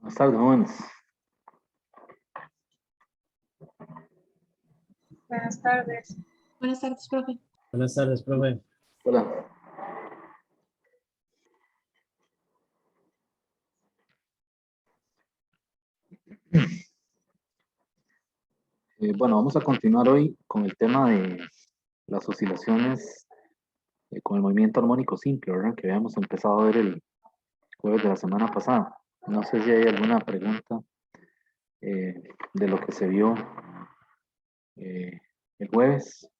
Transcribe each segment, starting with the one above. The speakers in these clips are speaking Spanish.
Buenas tardes, jóvenes. Buenas tardes. Buenas tardes, profe. Buenas tardes, profe. Hola. Bueno, vamos a continuar hoy con el tema de las oscilaciones con el movimiento armónico simple, ¿verdad? Que habíamos empezado a ver el jueves de la semana pasada. No sé si hay alguna pregunta de lo que se vio el jueves.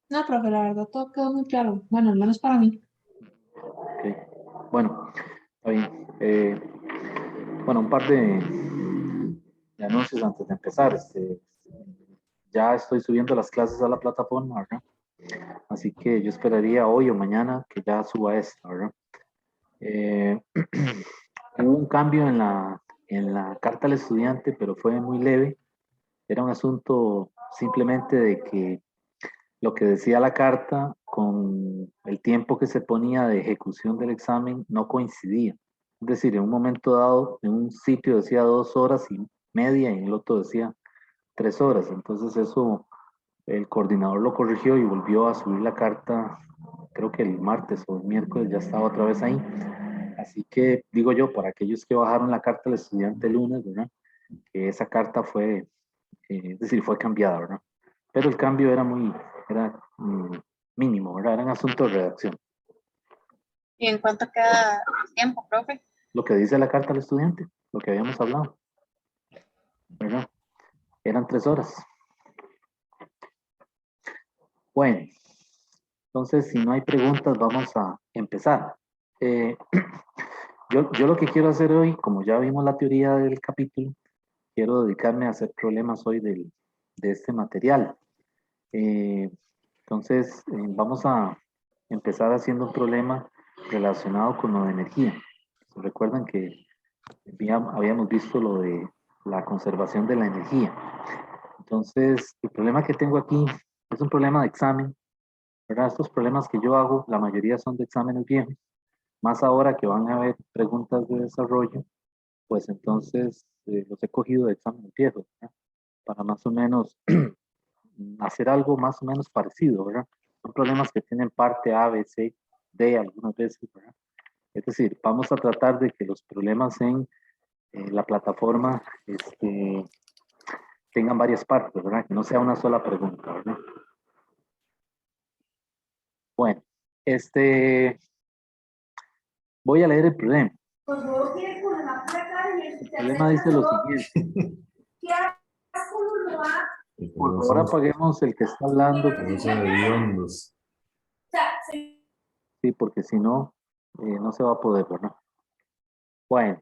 No, profe, la verdad todo quedó muy claro. Bueno, al menos para mí. Ok. Bueno, está bien. Bueno, un par de anuncios antes de empezar. Ya estoy subiendo las clases a la plataforma, ¿verdad? Así que yo esperaría hoy o mañana que ya suba esta, ¿verdad? Hubo un cambio en la carta al estudiante, pero fue muy leve. Era un asunto simplemente de que lo que decía la carta con el tiempo que se ponía de ejecución del examen no coincidía. Es decir, en un momento dado, en un sitio decía 2 horas y media y en el otro decía 3 horas. Entonces eso el coordinador lo corrigió y volvió a subir la carta, creo que el martes o el miércoles ya estaba otra vez ahí. Así que digo yo, para aquellos que bajaron la carta al estudiante el lunes, ¿verdad? Que esa carta fue, es decir, fue cambiada, ¿verdad? Pero el cambio era mínimo, ¿verdad? Era un asunto de redacción. ¿Y en cuánto queda el tiempo, profe? Lo que dice la carta al estudiante, lo que habíamos hablado, ¿verdad? Eran 3 horas. Bueno, entonces si no hay preguntas, vamos a empezar. Eh, yo lo que quiero hacer hoy, como ya vimos la teoría del capítulo, quiero dedicarme a hacer problemas hoy de este material. Eh, entonces, vamos a empezar haciendo un problema relacionado con lo de energía. Recuerdan que habíamos visto lo de la conservación de la energía. Entonces, el problema que tengo aquí es un problema de examen, ¿verdad? Estos problemas que yo hago, la mayoría son de exámenes viejos, más ahora que van a haber preguntas de desarrollo, pues entonces los he cogido de exámenes viejos, ¿verdad? Para más o menos hacer algo más o menos parecido, ¿verdad? Son problemas que tienen parte A, B, C, D algunas veces, ¿verdad? Es decir, vamos a tratar de que los problemas en la plataforma tengan varias partes, ¿verdad? Que no sea una sola pregunta, ¿verdad? Bueno, voy a leer el problema. El problema dice lo siguiente. Por favor, apaguemos el que está hablando. Sí, porque si no, no se va a poder, ¿verdad? Bueno,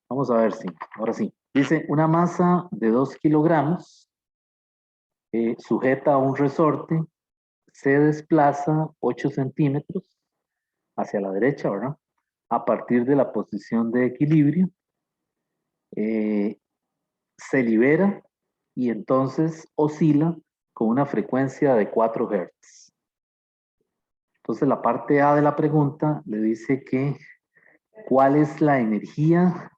vamos a ver si, ahora sí. Dice, una masa de 2 kilogramos sujeta a un resorte, se desplaza 8 centímetros hacia la derecha, ¿verdad? A partir de la posición de equilibrio, se libera y entonces oscila con una frecuencia de 4 Hz. Entonces la parte A de la pregunta le dice que cuál es la energía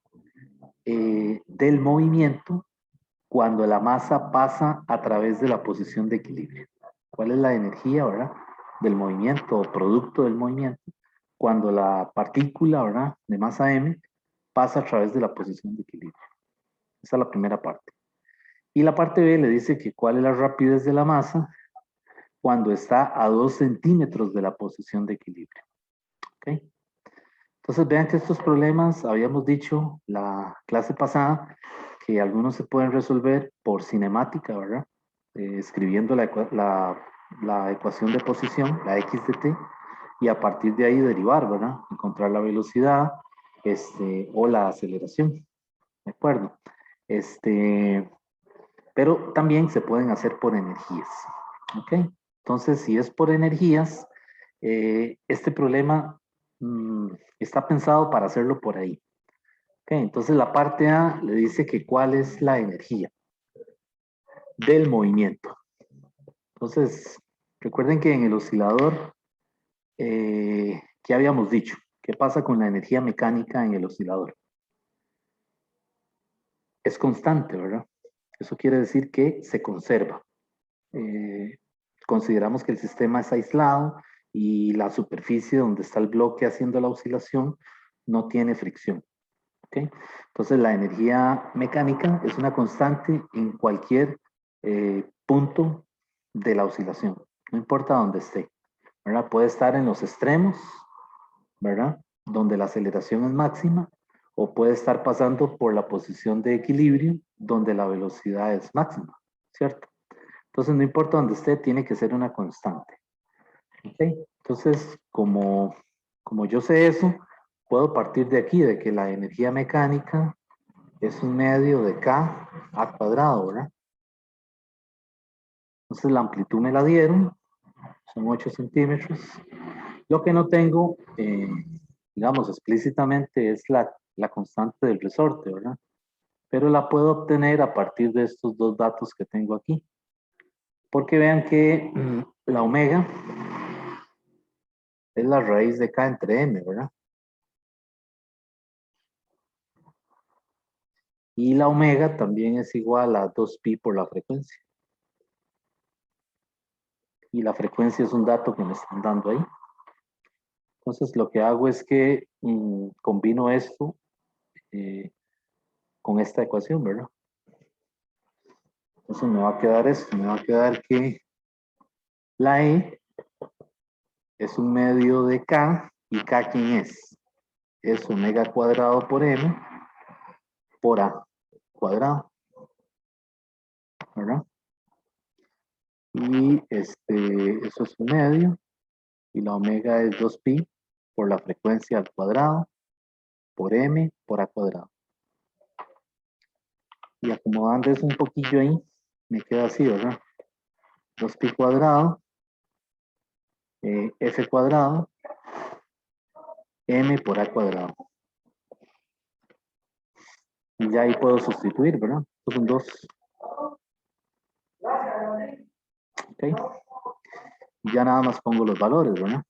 del movimiento cuando la masa pasa a través de la posición de equilibrio. ¿Cuál es la energía, verdad, del movimiento o producto del movimiento cuando la partícula, verdad, de masa m pasa a través de la posición de equilibrio? Esa es la primera parte. Y la parte B le dice que cuál es la rapidez de la masa cuando está a 2 centímetros de la posición de equilibrio. ¿Ok? Entonces vean que estos problemas, habíamos dicho la clase pasada, que algunos se pueden resolver por cinemática, ¿verdad? Escribiendo la ecuación de posición, la x de t, y a partir de ahí derivar, ¿verdad? Encontrar la velocidad o la aceleración, ¿de acuerdo? Pero también se pueden hacer por energías, ¿ok? Entonces, si es por energías, este problema está pensado para hacerlo por ahí. Ok, entonces la parte A le dice que cuál es la energía del movimiento. Entonces, Recuerden que en el oscilador, ¿qué habíamos dicho? ¿Qué pasa con la energía mecánica en el oscilador? Es constante, ¿verdad? Eso quiere decir que se conserva. Consideramos que el sistema es aislado y la superficie donde está el bloque haciendo la oscilación no tiene fricción. ¿Okay? Entonces la energía mecánica es una constante en cualquier punto de la oscilación, no importa dónde esté, ¿verdad? Puede estar en los extremos, ¿verdad? Donde la aceleración es máxima, o puede estar pasando por la posición de equilibrio, donde la velocidad es máxima, ¿cierto? Entonces no importa dónde esté, tiene que ser una constante. ¿Okay? Entonces, como yo sé eso, puedo partir de aquí, de que la energía mecánica es un medio de K al cuadrado, ¿verdad? Entonces la amplitud me la dieron, son 8 centímetros. Lo que no tengo, digamos, explícitamente es la constante del resorte, ¿verdad? Pero la puedo obtener a partir de estos dos datos que tengo aquí. Porque vean que la omega es la raíz de K entre M, ¿verdad? Y la omega también es igual a 2pi por la frecuencia. Y la frecuencia es un dato que me están dando ahí. Entonces lo que hago es que combino esto con esta ecuación, ¿verdad? Entonces me va a quedar esto, me va a quedar que la E es un medio de K, y K ¿quién es? Es omega cuadrado por M por A cuadrado, ¿verdad? Y eso es un medio, y la omega es 2pi por la frecuencia al cuadrado por M por A cuadrado. Y acomodando eso un poquillo ahí, me queda así, ¿verdad? 2pi cuadrado, F cuadrado, M por A cuadrado. Y ya ahí puedo sustituir, ¿verdad? Estos son 2. Ok. Ya nada más pongo los valores, ¿verdad?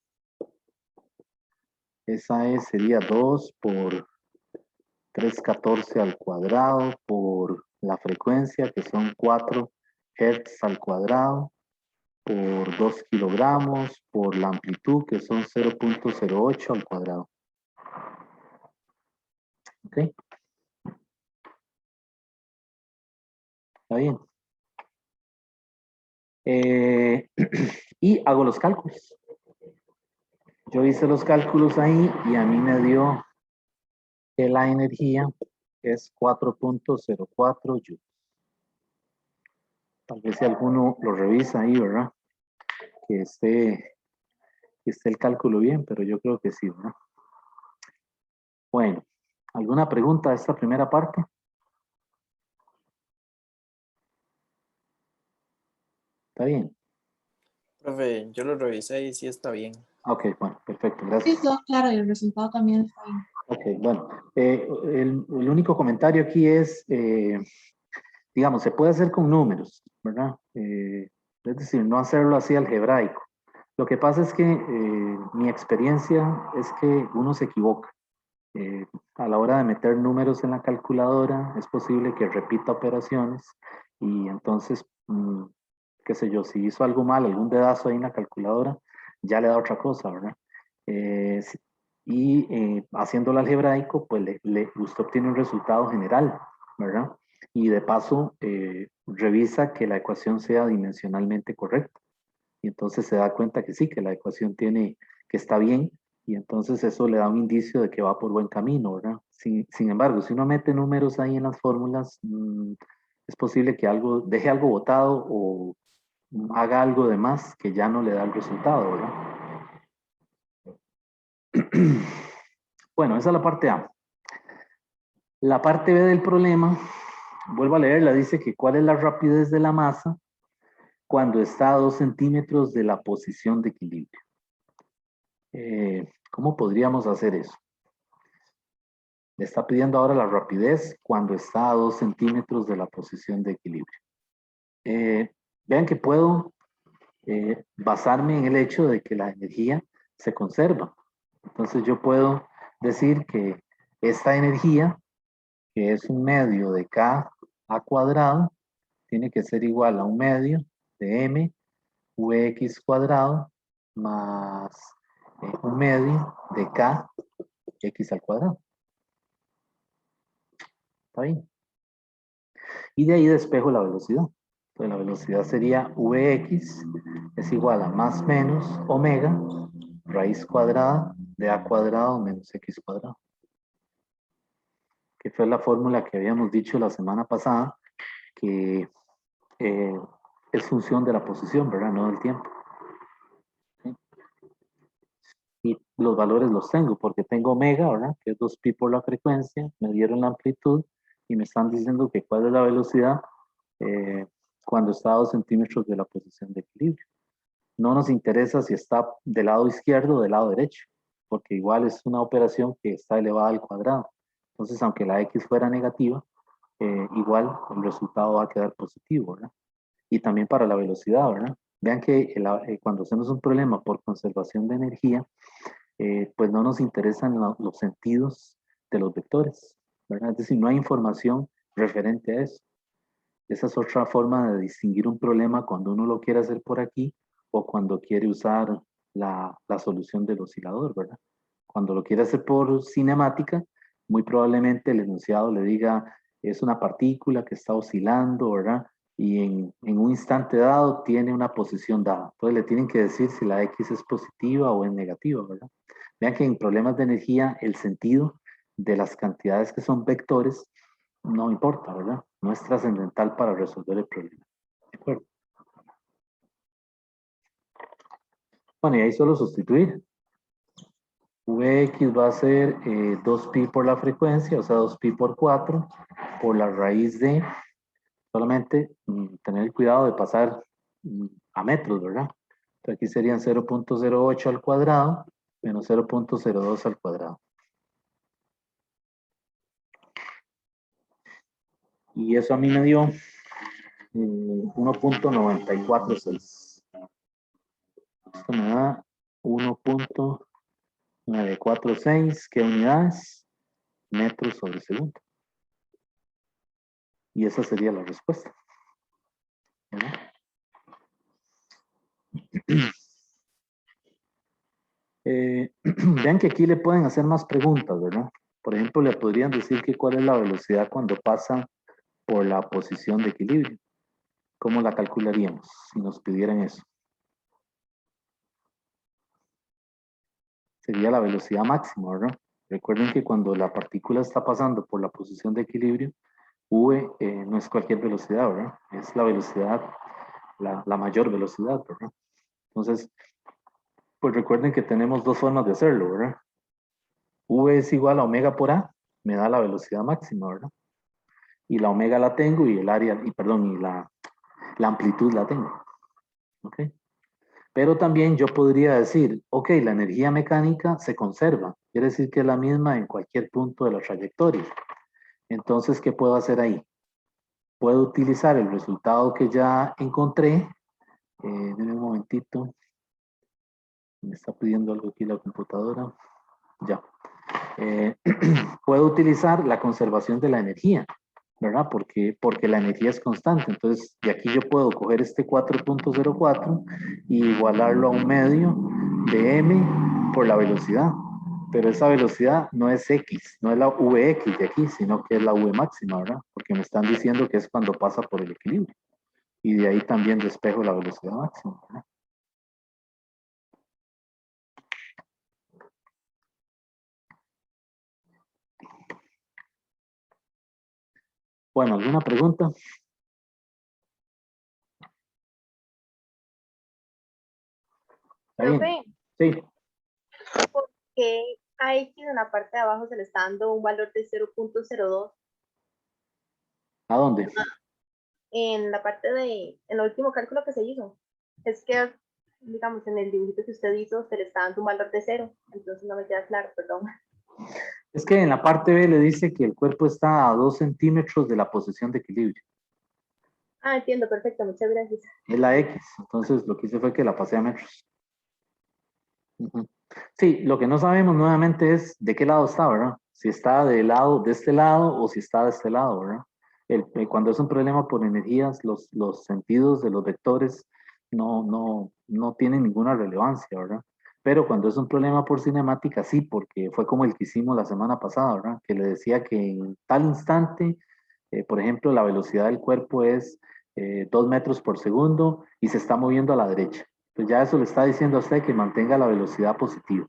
Esa sería 2 por 314 al cuadrado por la frecuencia, que son 4 Hz al cuadrado, por 2 kilogramos, por la amplitud, que son 0.08 al cuadrado. ¿Ok? Está bien. Y hago los cálculos. Yo hice los cálculos ahí y a mí me dio que la energía es 4.04 joules. Tal vez si alguno lo revisa ahí, ¿verdad? Que esté el cálculo bien, pero yo creo que sí, ¿verdad? Bueno, ¿alguna pregunta de esta primera parte? ¿Está bien? Profe, yo lo revisé y sí está bien. Ok, bueno, perfecto, Sí, gracias. todo claro, y el resultado también está bien. Ok, bueno, el único comentario aquí es, digamos, se puede hacer con números, ¿verdad? Es decir, no hacerlo así algebraico. Lo que pasa es que mi experiencia es que uno se equivoca. A la hora de meter números en la calculadora, es posible que repita operaciones y entonces, qué sé yo, si hizo algo mal, algún dedazo ahí en la calculadora, ya le da otra cosa, ¿verdad? Haciéndolo algebraico, pues usted obtiene un resultado general, ¿verdad? Y de paso, revisa que la ecuación sea dimensionalmente correcta. Y entonces se da cuenta que sí, que la ecuación que está bien, y entonces eso le da un indicio de que va por buen camino, ¿verdad? Sin embargo, si uno mete números ahí en las fórmulas, es posible que deje algo botado o haga algo de más que ya no le da el resultado, ¿verdad? Bueno, esa es la parte A. La parte B del problema, vuelvo a leerla, dice que cuál es la rapidez de la masa cuando está a 2 centímetros de la posición de equilibrio. ¿Cómo podríamos hacer eso? Le está pidiendo ahora la rapidez cuando está a 2 centímetros de la posición de equilibrio. Vean que puedo basarme en el hecho de que la energía se conserva. Entonces yo puedo decir que esta energía, que es un medio de K a cuadrado, tiene que ser igual a un medio de M Vx cuadrado más un medio de K X al cuadrado. ¿Está bien? Y de ahí despejo la velocidad. Entonces la velocidad sería Vx es igual a más menos omega raíz cuadrada de a cuadrado menos x cuadrado. Que fue la fórmula que habíamos dicho la semana pasada, que es función de la posición, ¿verdad? No del tiempo. ¿Sí? Y los valores los tengo, porque tengo omega, ¿verdad? Que es 2pi por la frecuencia, me dieron la amplitud y me están diciendo que cuál es la velocidad cuando está a 2 centímetros de la posición de equilibrio. No nos interesa si está del lado izquierdo o del lado derecho, porque igual es una operación que está elevada al cuadrado. Entonces, aunque la x fuera negativa, igual el resultado va a quedar positivo, ¿verdad? Y también para la velocidad, ¿verdad? Vean que cuando hacemos un problema por conservación de energía, pues no nos interesan los sentidos de los vectores, ¿verdad? Es decir, no hay información referente a eso. Esa es otra forma de distinguir un problema cuando uno lo quiere hacer por aquí o cuando quiere usar la solución del oscilador, ¿verdad? Cuando lo quiere hacer por cinemática, muy probablemente el enunciado le diga, es una partícula que está oscilando, ¿verdad? Y en un instante dado tiene una posición dada. Entonces le tienen que decir si la X es positiva o es negativa, ¿verdad? Vean que en problemas de energía el sentido de las cantidades que son vectores no importa, ¿verdad? No es trascendental para resolver el problema. ¿De acuerdo? Bueno, y ahí solo sustituir. Vx va a ser 2pi por la frecuencia, o sea, 2pi por 4, por la raíz de, solamente tener cuidado de pasar a metros, ¿verdad? Entonces aquí serían 0.08 al cuadrado menos 0.02 al cuadrado. Y eso a mí me dio 1.946. Esto me da 1.946, ¿qué unidades? Metros sobre segundo. Y esa sería la respuesta. ¿Verdad? Vean que aquí le pueden hacer más preguntas, ¿verdad? Por ejemplo, le podrían decir que cuál es la velocidad cuando pasa por la posición de equilibrio. ¿Cómo la calcularíamos si nos pidieran eso? Sería la velocidad máxima, ¿verdad? Recuerden que cuando la partícula está pasando por la posición de equilibrio, v no es cualquier velocidad, ¿verdad? Es la velocidad, la mayor velocidad, ¿verdad? Entonces, pues recuerden que tenemos dos formas de hacerlo, ¿verdad? V es igual a omega por A, me da la velocidad máxima, ¿verdad? Y la omega la tengo y el área, y perdón, y la amplitud la tengo. ¿Ok? Pero también yo podría decir, ok, la energía mecánica se conserva, quiere decir que es la misma en cualquier punto de la trayectoria. Entonces, ¿qué puedo hacer ahí? Puedo utilizar el resultado que ya encontré. Denme un momentito. Me está pidiendo algo aquí la computadora. Ya. Puedo utilizar la conservación de la energía, ¿verdad? Porque la energía es constante. Entonces, de aquí yo puedo coger este 4.04 y igualarlo a un medio de m por la velocidad. Pero esa velocidad no es x, no es la vx de aquí, sino que es la v máxima, ¿verdad? Porque me están diciendo que es cuando pasa por el equilibrio. Y de ahí también despejo la velocidad máxima, ¿verdad? Bueno, ¿alguna pregunta? ¿Está bien? Profe, Sí. ¿por qué a X en la parte de abajo se le está dando un valor de 0.02? ¿A dónde? En la parte en el último cálculo que se hizo. Es que, digamos, en el dibujito que usted hizo se le está dando un valor de 0. Entonces no me queda claro, perdón. Es que en la parte B le dice que el cuerpo está a 2 centímetros de la posición de equilibrio. Ah, entiendo, perfecto, muchas gracias. Es la X. Entonces lo que hice fue que la pasé a metros. Ujú. Sí, lo que no sabemos nuevamente es de qué lado está, ¿verdad? Si está de este lado o si está de este lado, ¿verdad? Cuando es un problema por energías, los sentidos de los vectores no tienen ninguna relevancia, ¿verdad? Pero cuando es un problema por cinemática, sí, porque fue como el que hicimos la semana pasada, ¿verdad? Que le decía que en tal instante, por ejemplo, la velocidad del cuerpo es 2 metros por segundo y se está moviendo a la derecha. Pues ya eso le está diciendo a usted que mantenga la velocidad positiva.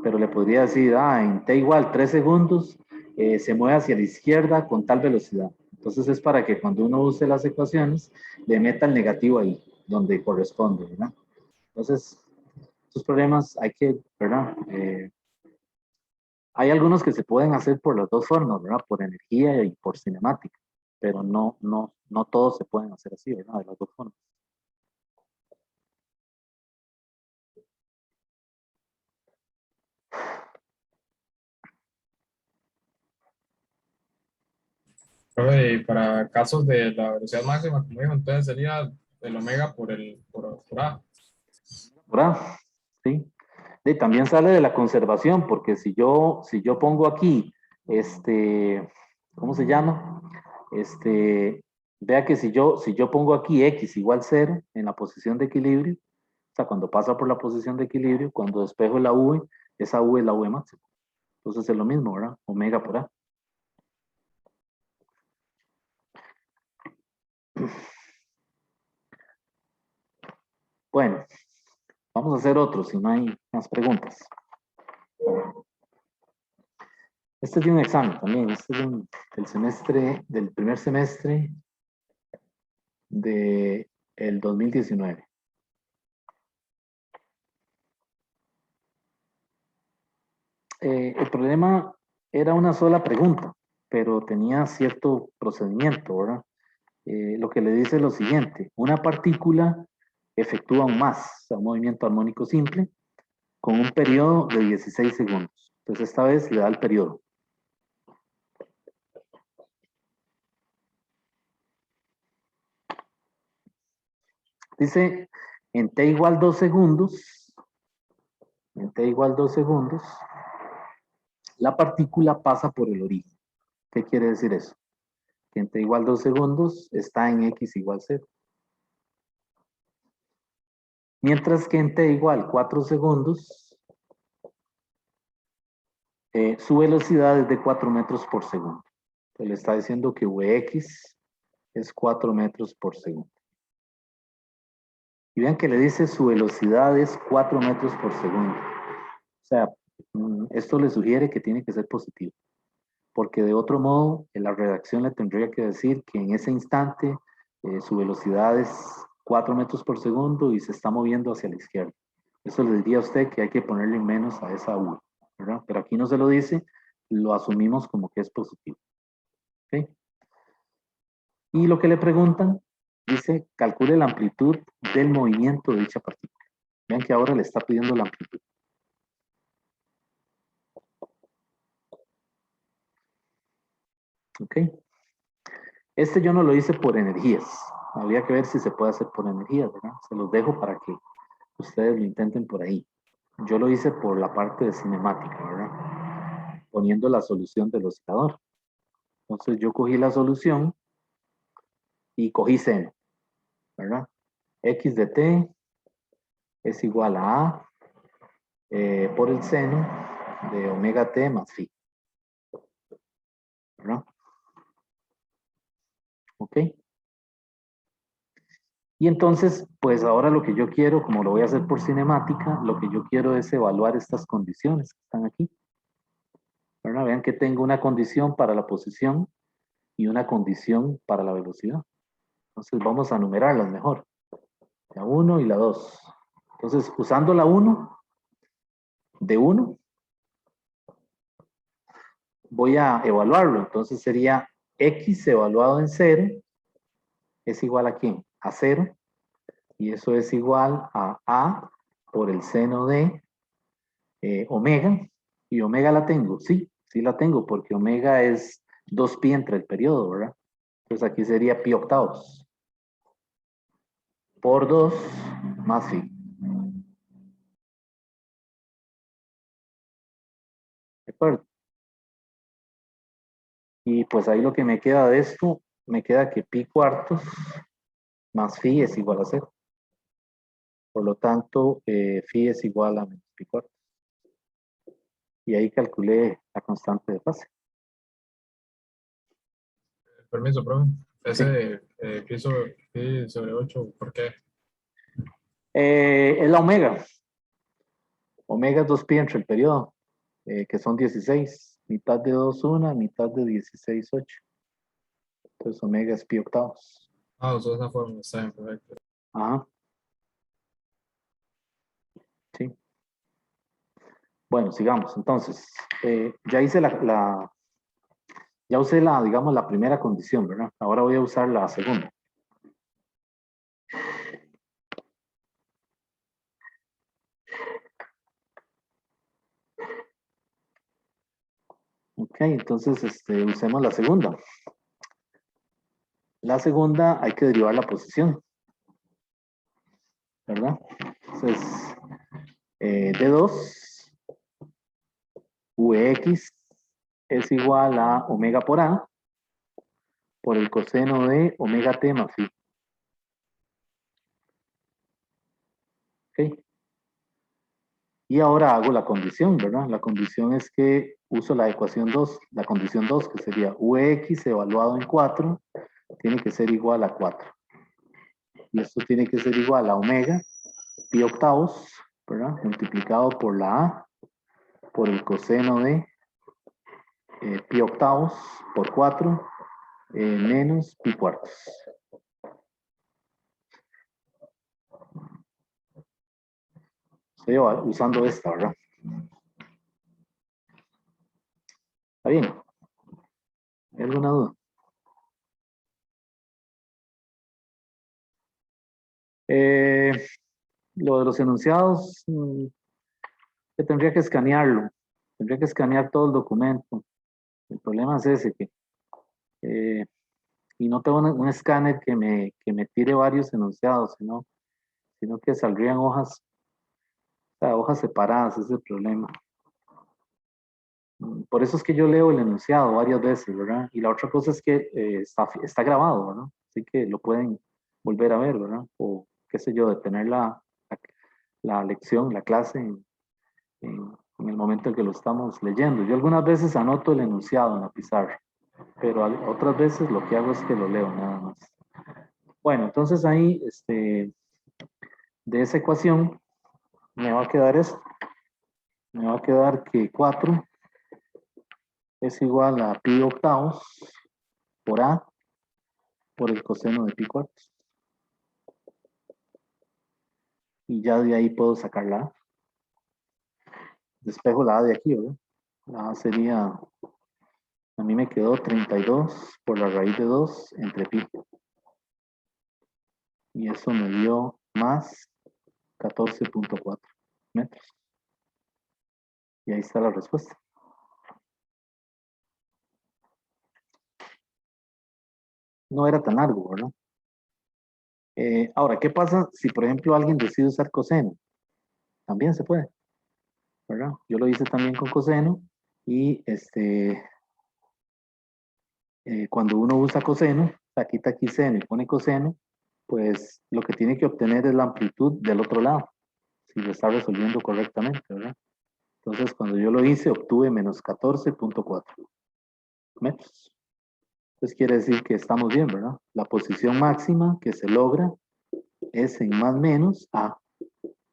Pero le podría decir, en t igual 3 segundos, se mueve hacia la izquierda con tal velocidad. Entonces es para que cuando uno use las ecuaciones, le meta el negativo ahí, donde corresponde, ¿verdad? Entonces, estos problemas hay que, ¿verdad? Hay algunos que se pueden hacer por las dos formas, ¿verdad? Por energía y por cinemática, pero no todos se pueden hacer así, ¿verdad? De las dos formas. Profe, y para casos de la velocidad máxima, como dijo, entonces sería el omega por A. ¿Verdad? Sí. Y también sale de la conservación, porque si yo pongo aquí, ¿cómo se llama? Vea que si yo pongo aquí x igual 0 en la posición de equilibrio, o sea, cuando pasa por la posición de equilibrio, cuando despejo la v, esa v es la v máxima. Entonces es lo mismo, ¿verdad? Omega por A. Bueno, vamos a hacer otro, si no hay más preguntas. Este es de un examen también, este es del primer semestre del 2019. El problema era una sola pregunta, pero tenía cierto procedimiento, ¿verdad? Lo que le dice es lo siguiente: una partícula efectúa un movimiento armónico simple, con un periodo de 16 segundos. Entonces esta vez le da el periodo. Dice, en t igual 2 segundos, la partícula pasa por el origen. ¿Qué quiere decir eso? Que en t igual 2 segundos está en x igual 0. Mientras que en t igual 4 segundos, su velocidad es de 4 metros por segundo. Entonces le está diciendo que vx es 4 metros por segundo. Y vean que le dice su velocidad es 4 metros por segundo. O sea, esto le sugiere que tiene que ser positivo. Porque de otro modo, en la redacción le tendría que decir que en ese instante su velocidad es 4 metros por segundo y se está moviendo hacia la izquierda. Eso le diría a usted que hay que ponerle menos a esa U, ¿verdad? Pero aquí no se lo dice, lo asumimos como que es positivo. ¿Ok? Y lo que le preguntan, dice, calcule la amplitud del movimiento de dicha partícula. Vean que ahora le está pidiendo la amplitud. ¿Ok? Este yo no lo hice por energías. Habría que ver si se puede hacer por energías, ¿verdad? Se los dejo para que ustedes lo intenten por ahí. Yo lo hice por la parte de cinemática, ¿verdad? Poniendo la solución del oscilador. Entonces yo cogí la solución y cogí seno, ¿verdad? X de t es igual a A por el seno de omega t más phi, ¿verdad? ¿Ok? Y entonces, pues ahora lo que yo quiero, como lo voy a hacer por cinemática, lo que yo quiero es evaluar estas condiciones que están aquí. ¿Verdad? Vean que tengo una condición para la posición y una condición para la velocidad. Entonces vamos a numerarlas mejor. La 1 y la 2. Entonces, usando la 1, de 1, voy a evaluarlo. Entonces sería x evaluado en 0 es igual a ¿quién? A 0. Y eso es igual a A por el seno de omega. ¿Y omega la tengo? Sí, sí la tengo, porque omega es 2pi entre el periodo, ¿verdad? Entonces aquí sería pi octavos. por 2 más phi. ¿De acuerdo? Y pues ahí lo que me queda de esto, me queda que pi cuartos más phi es igual a 0. Por lo tanto, phi es igual a menos pi cuartos. Y ahí calculé la constante de fase. Permiso, profe. Sí. Ese pi sobre 8, ¿por qué? Es la omega. Omega es 2pi entre el periodo, que son 16. Mitad de 2, 1, mitad de 16, 8. Entonces omega es pi octavos. Ah, usó esa forma, está bien, perfecto. Ajá. Sí. Bueno, sigamos. Entonces, ya hice ya usé digamos, la primera condición, ¿verdad? Ahora voy a usar la segunda. Ok, entonces usemos la segunda. La segunda hay que derivar la posición, ¿verdad? Entonces, D2 Vx es igual a omega por A por el coseno de omega t más phi. Ok. Y ahora hago la condición, ¿verdad? La condición es que uso la ecuación 2, la condición 2, que sería Vx evaluado en 4, tiene que ser igual a 4. Y esto tiene que ser igual a omega pi octavos, ¿verdad? Multiplicado por la A, por el coseno de pi octavos por 4, menos pi cuartos. Estoy usando esta, ¿verdad? ¿Está bien? ¿Hay alguna duda? Lo de los enunciados, que tendría que escanearlo. Tendría que escanear todo el documento. El problema es ese, que y no tengo un escáner que me tire varios enunciados, sino que saldrían hojas, o sea, hojas separadas, ese es el problema. Por eso es que yo leo el enunciado varias veces, ¿verdad? Y la otra cosa es que está grabado, ¿verdad? Así que lo pueden volver a ver, ¿verdad? O qué sé yo, detener la lección, la clase en el momento en que lo estamos leyendo. Yo algunas veces anoto el enunciado en la pizarra, pero otras veces lo que hago es que lo leo nada más. Bueno, entonces ahí, de esa ecuación, me va a quedar esto. Me va a quedar que 4 es igual a pi octavos por A por el coseno de pi cuartos. Y ya de ahí puedo sacar la A. Despejo la A de aquí, ¿verdad? La A sería, a mí me quedó 32 por la raíz de 2 entre pi. Y eso me dio más 14.4 metros. Y ahí está la respuesta. No era tan largo, ¿verdad? Ahora, ¿qué pasa si, por ejemplo, alguien decide usar coseno? También se puede, ¿verdad? Yo lo hice también con coseno y cuando uno usa coseno, o sea, quita aquí seno y pone coseno, pues lo que tiene que obtener es la amplitud del otro lado, si lo está resolviendo correctamente, ¿verdad? Entonces, cuando yo lo hice, obtuve menos 14.4 metros. Entonces quiere decir que estamos bien, ¿verdad? La posición máxima que se logra es en más menos A,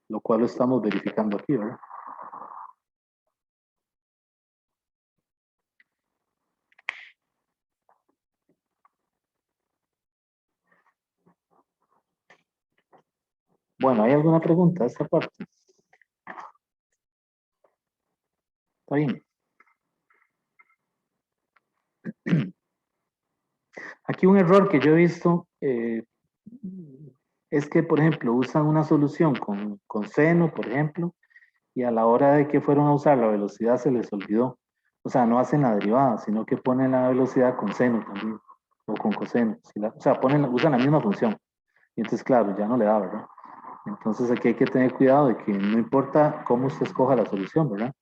lo cual lo estamos verificando aquí, ¿verdad? Bueno, ¿hay alguna pregunta de esta parte? Está bien. Aquí un error que yo he visto es que, por ejemplo, usan una solución con seno, por ejemplo, y a la hora de que fueron a usar la velocidad se les olvidó. O sea, no hacen la derivada, sino que ponen la velocidad con seno también, o con coseno. O sea, usan la misma función. Y entonces, claro, ya no le da, ¿verdad? Entonces aquí hay que tener cuidado de que no importa cómo usted escoja la solución, ¿verdad?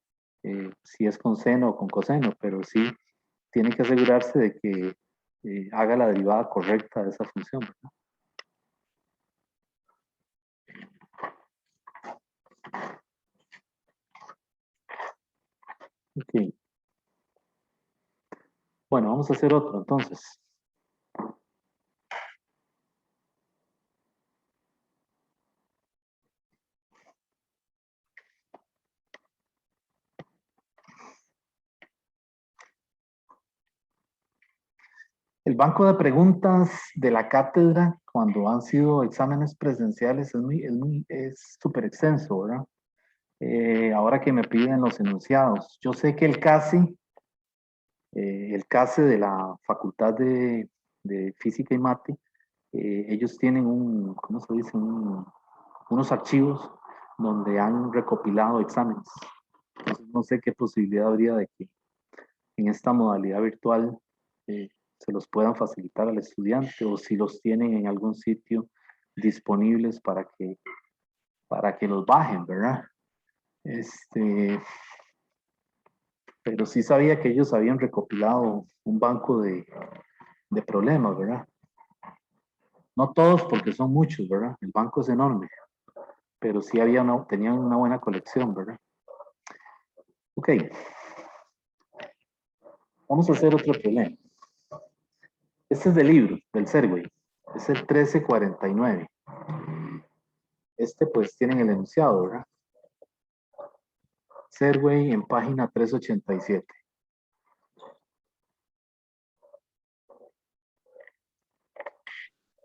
Si es con seno o con coseno, pero sí tiene que asegurarse de que haga la derivada correcta de esa función, ¿verdad? Ok. Bueno, vamos a hacer otro entonces. El banco de preguntas de la cátedra, cuando han sido exámenes presenciales, es súper extenso, ¿verdad? Ahora que me piden los enunciados, yo sé que el CASE de la Facultad de Física y Mate, ellos tienen ¿cómo se dice? Unos archivos donde han recopilado exámenes. Entonces, no sé qué posibilidad habría de que en esta modalidad virtual se los puedan facilitar al estudiante o si los tienen en algún sitio disponibles para que los bajen, ¿verdad? Pero sí sabía que ellos habían recopilado un banco de problemas, ¿verdad? No todos porque son muchos, ¿verdad? El banco es enorme, pero sí tenían una buena colección, ¿verdad? Ok, vamos a hacer otro problema. Este es del libro, del Serway. Es el 1349. Este pues tienen el enunciado, ¿verdad? Serway en página 387.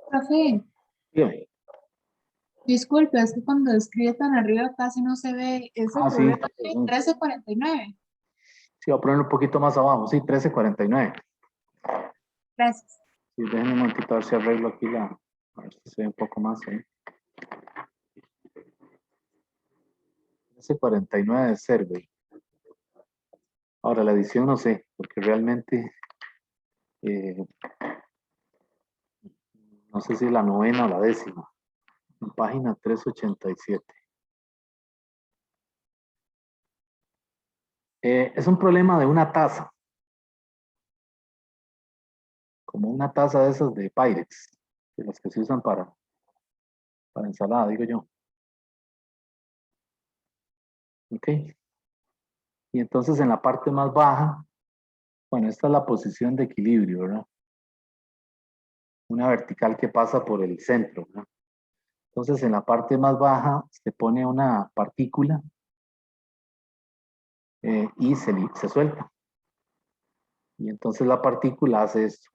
Profe, Dígame. disculpe, es que cuando escribe tan arriba casi no se ve ese Ah, sí. problema de 1349. Sí, voy a ponerlo un poquito más abajo. Sí, 1349. Gracias. Sí, déjenme un momentito a ver si arreglo aquí a ver si se ve un poco más ahí. 1349 de Serway. Ahora, la edición no sé, porque realmente eh, no sé si es la novena o la décima. En página 387. Es un problema de una taza. Como una taza de esas de Pyrex, de las que se usan para ensalada, digo yo. Ok. Y entonces en la parte más baja, bueno, esta es la posición de equilibrio, ¿verdad? Una vertical que pasa por el centro, ¿verdad? Entonces en la parte más baja se pone una partícula y se suelta. Y entonces la partícula hace esto,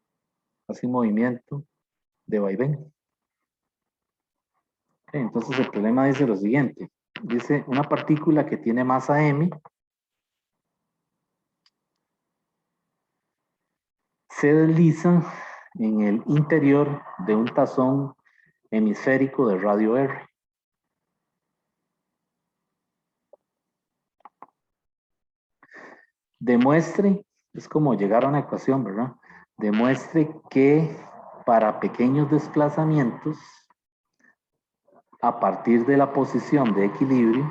hace un movimiento de vaivén. Ok, entonces el problema dice lo siguiente. Dice una partícula que tiene masa m se desliza en el interior de un tazón hemisférico de radio R. Demuestre, es como llegar a una ecuación, ¿verdad? Demuestre que para pequeños desplazamientos, a partir de la posición de equilibrio,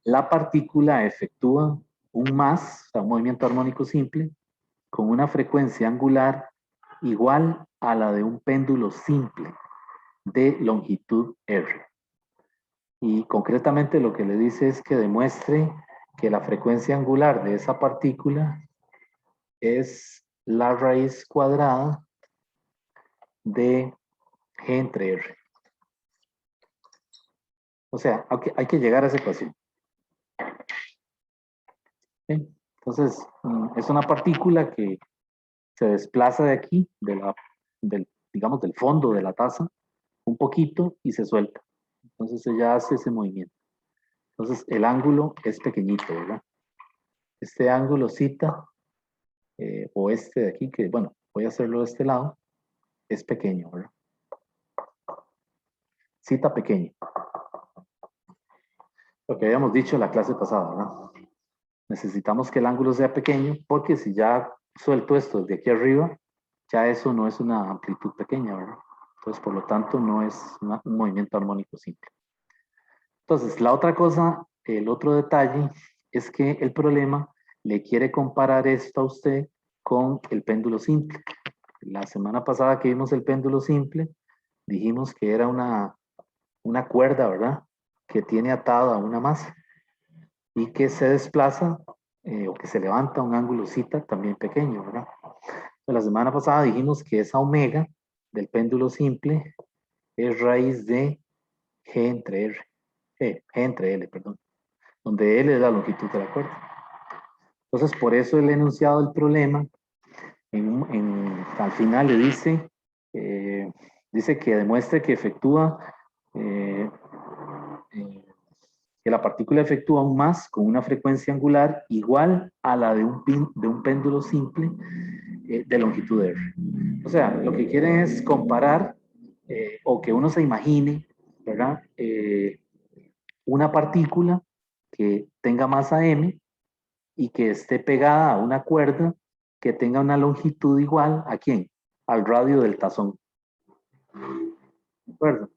la partícula efectúa un más, o sea, un movimiento armónico simple, con una frecuencia angular igual a la de un péndulo simple de longitud R. Y concretamente lo que le dice es que demuestre que la frecuencia angular de esa partícula es la raíz cuadrada de G entre R. O sea, hay que llegar a esa ecuación. ¿Sí? Entonces, es una partícula que se desplaza de aquí, digamos, del fondo de la taza, un poquito y se suelta. Entonces ella hace ese movimiento. Entonces el ángulo es pequeñito, ¿verdad? Este ángulo cita, o este de aquí, que bueno, voy a hacerlo de este lado, es pequeño, ¿verdad? Cita pequeño. Lo que habíamos dicho en la clase pasada, ¿verdad? Necesitamos que el ángulo sea pequeño porque si ya suelto esto desde aquí arriba, ya eso no es una amplitud pequeña, ¿verdad? Entonces, por lo tanto, no es un movimiento armónico simple. Entonces, la otra cosa, el otro detalle, es que el problema le quiere comparar esto a usted con el péndulo simple. La semana pasada que vimos el péndulo simple, dijimos que era una cuerda, ¿verdad? Que tiene atada a una masa y que se desplaza o que se levanta a un ángulo zeta también pequeño, ¿verdad? La semana pasada dijimos que esa omega del péndulo simple es raíz de G entre R, G entre L, perdón, donde L es la longitud de la cuerda. Entonces, por eso el enunciado del problema, al final le dice, dice que demuestre que efectúa, que la partícula efectúa un más con una frecuencia angular igual a la de un péndulo simple de longitud R. O sea, lo que quieren es comparar o que uno se imagine, ¿verdad? Una partícula que tenga masa m y que esté pegada a una cuerda que tenga una longitud igual ¿a quién? Al radio del tazón. ¿De acuerdo?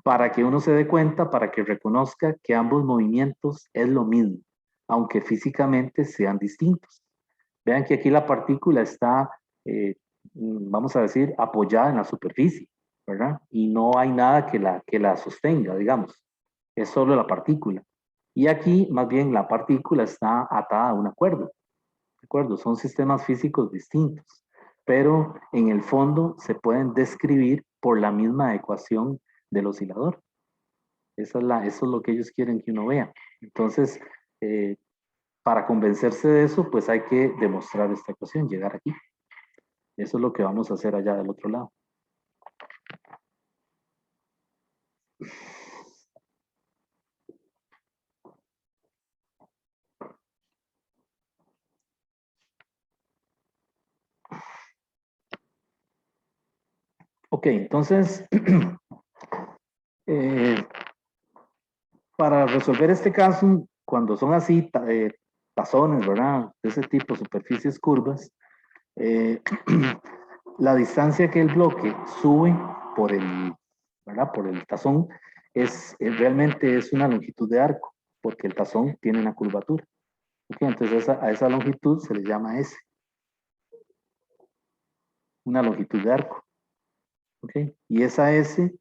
Para que uno se dé cuenta, para que reconozca que ambos movimientos es lo mismo, aunque físicamente sean distintos. Vean que aquí la partícula está, vamos a decir, apoyada en la superficie, ¿verdad? Y no hay nada que la sostenga, digamos. Es solo la partícula. Y aquí, más bien, la partícula está atada a una cuerda. ¿De acuerdo? Son sistemas físicos distintos, pero en el fondo se pueden describir por la misma ecuación del oscilador. Eso es lo que ellos quieren que uno vea. Entonces, para convencerse de eso, pues hay que demostrar esta ecuación, llegar aquí. Eso es lo que vamos a hacer allá del otro lado. Ok, entonces, para resolver este caso, cuando son así, tazones, ¿verdad? De ese tipo, superficies curvas, la distancia que el bloque sube por ¿verdad? Por el tazón realmente es una longitud de arco, porque el tazón tiene una curvatura. Okay, entonces a esa longitud se le llama S, una longitud de arco. Okay, y esa S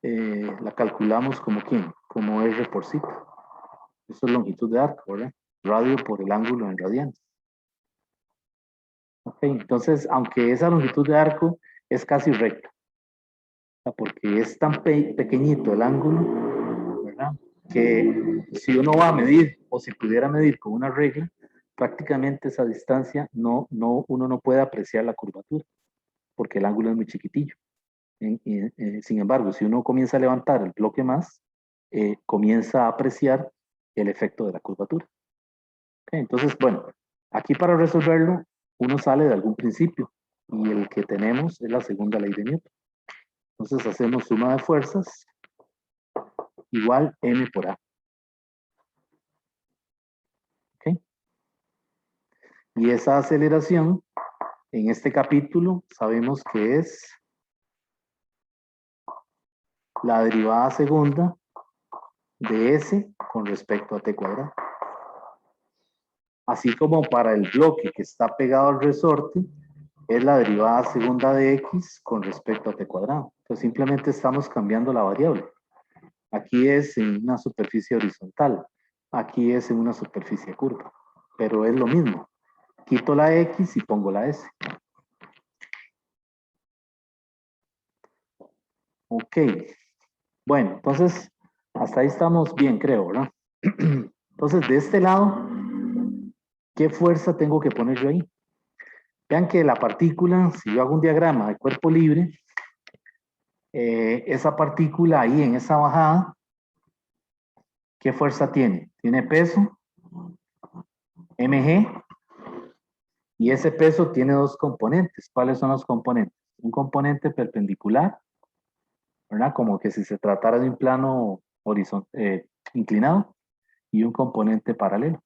la calculamos como ¿quién? Como R por zeta. Eso es longitud de arco, ¿verdad? Radio por el ángulo en radianes. Okay, entonces, aunque esa longitud de arco es casi recta, porque es tan pequeñito el ángulo, ¿verdad? Que si uno va a medir, o si pudiera medir con una regla, prácticamente esa distancia uno no puede apreciar la curvatura, porque el ángulo es muy chiquitillo. Sin embargo, si uno comienza a levantar el bloque más, comienza a apreciar el efecto de la curvatura. Okay, entonces, bueno, aquí para resolverlo, uno sale de algún principio, y el que tenemos es la segunda ley de Newton. Entonces hacemos suma de fuerzas igual m por a. ¿Okay? Y esa aceleración, en este capítulo, sabemos que es la derivada segunda de s con respecto a t cuadrado. Así como para el bloque que está pegado al resorte, es la derivada segunda de x con respecto a t cuadrado. Entonces simplemente estamos cambiando la variable. Aquí es en una superficie horizontal, aquí es en una superficie curva, pero es lo mismo. Quito la x y pongo la s. Ok. Bueno, entonces, hasta ahí estamos bien, creo, ¿verdad? Entonces, de este lado, ¿qué fuerza tengo que poner yo ahí? Vean que la partícula, si yo hago un diagrama de cuerpo libre, esa partícula ahí en esa bajada, ¿qué fuerza tiene? Tiene peso, mg, y ese peso tiene dos componentes. ¿Cuáles son los componentes? Un componente perpendicular, ¿verdad? Como que si se tratara de un plano inclinado, y un componente paralelo,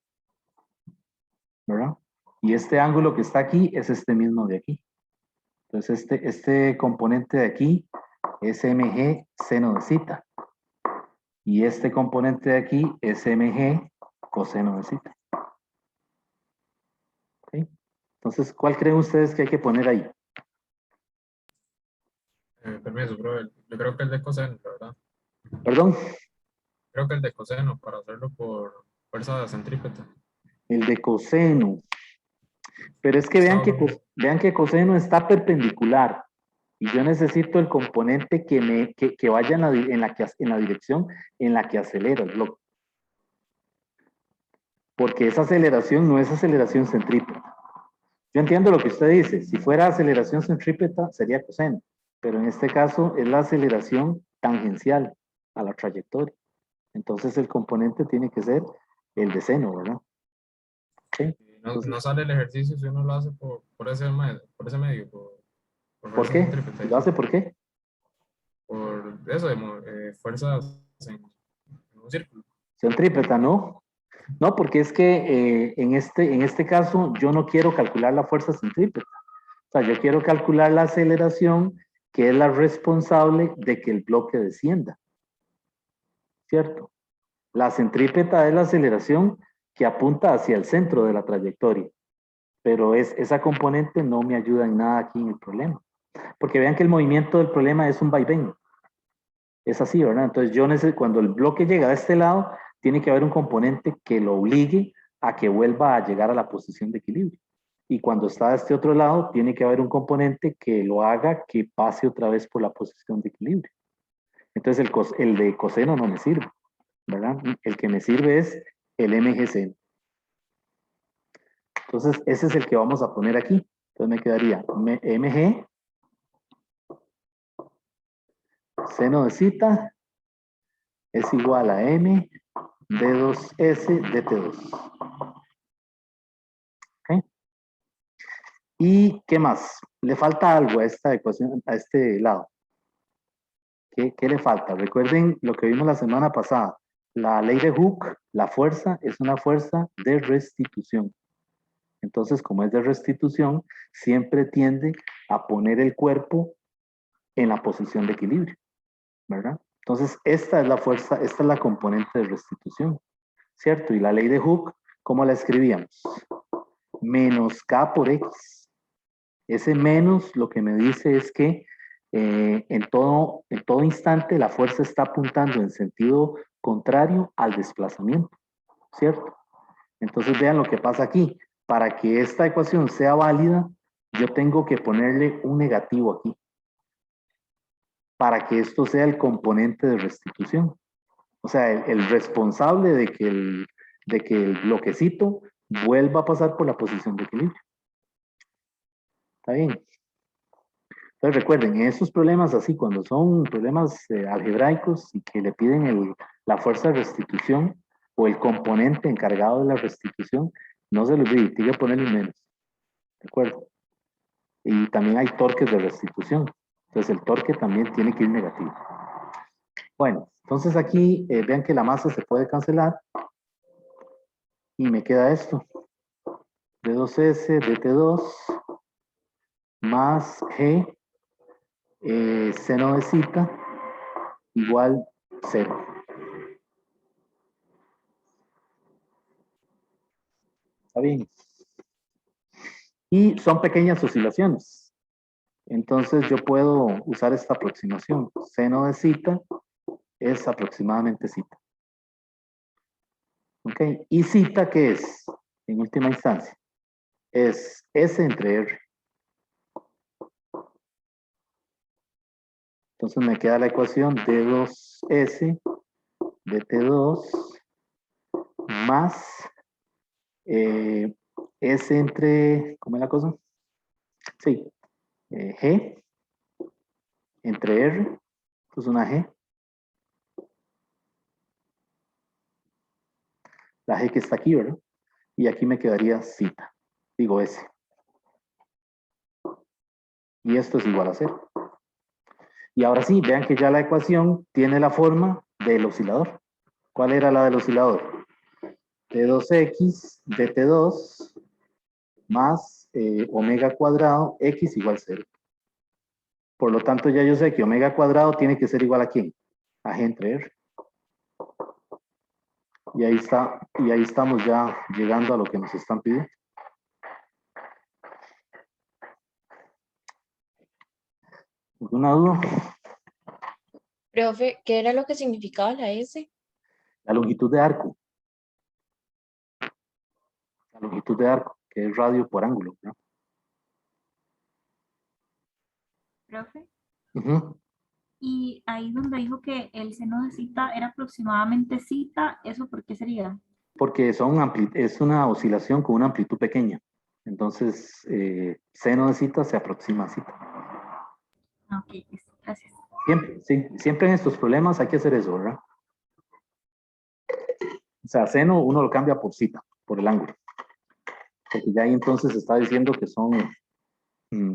¿verdad? Y este ángulo que está aquí es este mismo de aquí. Entonces, este componente de aquí es mg seno de zeta. Y este componente de aquí es mg coseno de zeta. ¿Ok? Entonces, ¿cuál creen ustedes que hay que poner ahí? Permiso, profe. Yo creo que el de coseno, la verdad. Perdón, Creo que el de coseno para hacerlo por fuerza centrípeta. el de coseno. Pero es que Estaba muy- vean que coseno está perpendicular. Y yo necesito el componente que vaya en la dirección en la que acelera el bloque. Porque esa aceleración no es aceleración centrípeta. Yo entiendo lo que usted dice. Si fuera aceleración centrípeta, sería coseno. Pero en este caso es la aceleración tangencial a la trayectoria. Entonces el componente tiene que ser el de seno, ¿verdad? ¿Sí? No, Entonces, no sale el ejercicio si uno lo hace por ese medio, por ¿por fuerza qué? centrípeta. ¿Lo hace por qué? Por eso, fuerzas en un círculo. Centrípeta, ¿no? No, porque es que en este caso yo no quiero calcular la fuerza centrípeta. O sea, yo quiero calcular la aceleración que es la responsable de que el bloque descienda. ¿Cierto? La centrípeta es la aceleración que apunta hacia el centro de la trayectoria. Pero esa componente no me ayuda en nada aquí en el problema. Porque vean que el movimiento del problema es un vaivén. Es así, ¿verdad? Entonces yo necesito, cuando el bloque llega a este lado, tiene que haber un componente que lo obligue a que vuelva a llegar a la posición de equilibrio. Y cuando está a este otro lado, tiene que haber un componente que lo haga que pase otra vez por la posición de equilibrio. Entonces el de coseno no me sirve, ¿verdad? El que me sirve es el MGC. Entonces ese es el que vamos a poner aquí. Entonces me quedaría MG, seno de zeta, es igual a M D2S DT2. ¿Ok? ¿Y qué más? Le falta algo a esta ecuación, a este lado. ¿Qué le falta? Recuerden lo que vimos la semana pasada. La ley de Hooke, la fuerza es una fuerza de restitución. Entonces, como es de restitución, siempre tiende a poner el cuerpo en la posición de equilibrio, ¿verdad? Entonces, esta es la fuerza, esta es la componente de restitución, ¿cierto? Y la ley de Hooke, ¿cómo la escribíamos? Menos K por X. Ese menos lo que me dice es que en todo instante la fuerza está apuntando en sentido contrario al desplazamiento, ¿cierto? Entonces vean lo que pasa aquí. Para que esta ecuación sea válida, yo tengo que ponerle un negativo aquí, para que esto sea el componente de restitución. O sea, el responsable de que el bloquecito vuelva a pasar por la posición de equilibrio. ¿Está bien? Entonces recuerden, en estos problemas así, cuando son problemas algebraicos y que le piden la fuerza de restitución o el componente encargado de la restitución, no se lo olvide, tiene que ponerle menos. ¿De acuerdo? Y también hay torques de restitución. Entonces el torque también tiene que ir negativo. Bueno, entonces aquí vean que la masa se puede cancelar y me queda esto. D2S, DT2 más G seno de zeta igual 0. ¿Está bien? Y son pequeñas oscilaciones. Entonces yo puedo usar esta aproximación. Seno de zeta es aproximadamente zeta. ¿Ok? ¿Y zeta qué es? En última instancia. Es S entre R. Entonces me queda la ecuación D2S de T2 más S entre, ¿cómo es la cosa? Sí, G entre R, entonces una G. La G que está aquí, ¿verdad? Y aquí me quedaría zeta, digo S. Y esto es igual a 0. Y ahora sí, vean que ya la ecuación tiene la forma del oscilador. ¿Cuál era la del oscilador? T2X de T2 más omega cuadrado X igual 0. Por lo tanto, ya yo sé que omega cuadrado tiene que ser igual a ¿quién? A G entre R. Y ahí está, y ahí estamos ya llegando a lo que nos están pidiendo. ¿Alguna duda? Profe, ¿qué era lo que significaba la S? La longitud de arco. La longitud de arco, que es radio por ángulo, ¿no? Profe. Ujú. Y ahí donde dijo que el seno de zeta era aproximadamente zeta, ¿eso por qué sería? Porque es una oscilación con una amplitud pequeña. Entonces, seno de zeta se aproxima a zeta. Ah, ok, listo, gracias. Siempre, sí, siempre en estos problemas hay que hacer eso, ¿verdad? O sea, seno uno lo cambia por zeta, por el ángulo. Porque ya ahí entonces está diciendo que son,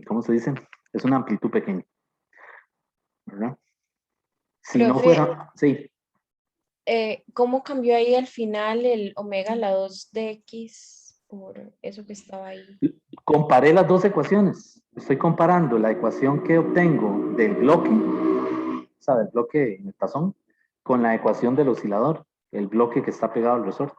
¿cómo se dice? Es una amplitud pequeña, ¿verdad? Si no Profe, fuera, sí, ¿cómo cambió ahí al final el omega a la 2 de X por eso que estaba ahí? comparé las dos ecuaciones. Estoy comparando la ecuación que obtengo del bloque, o sea, del bloque en el tazón, con la ecuación del oscilador, el bloque que está pegado al resorte.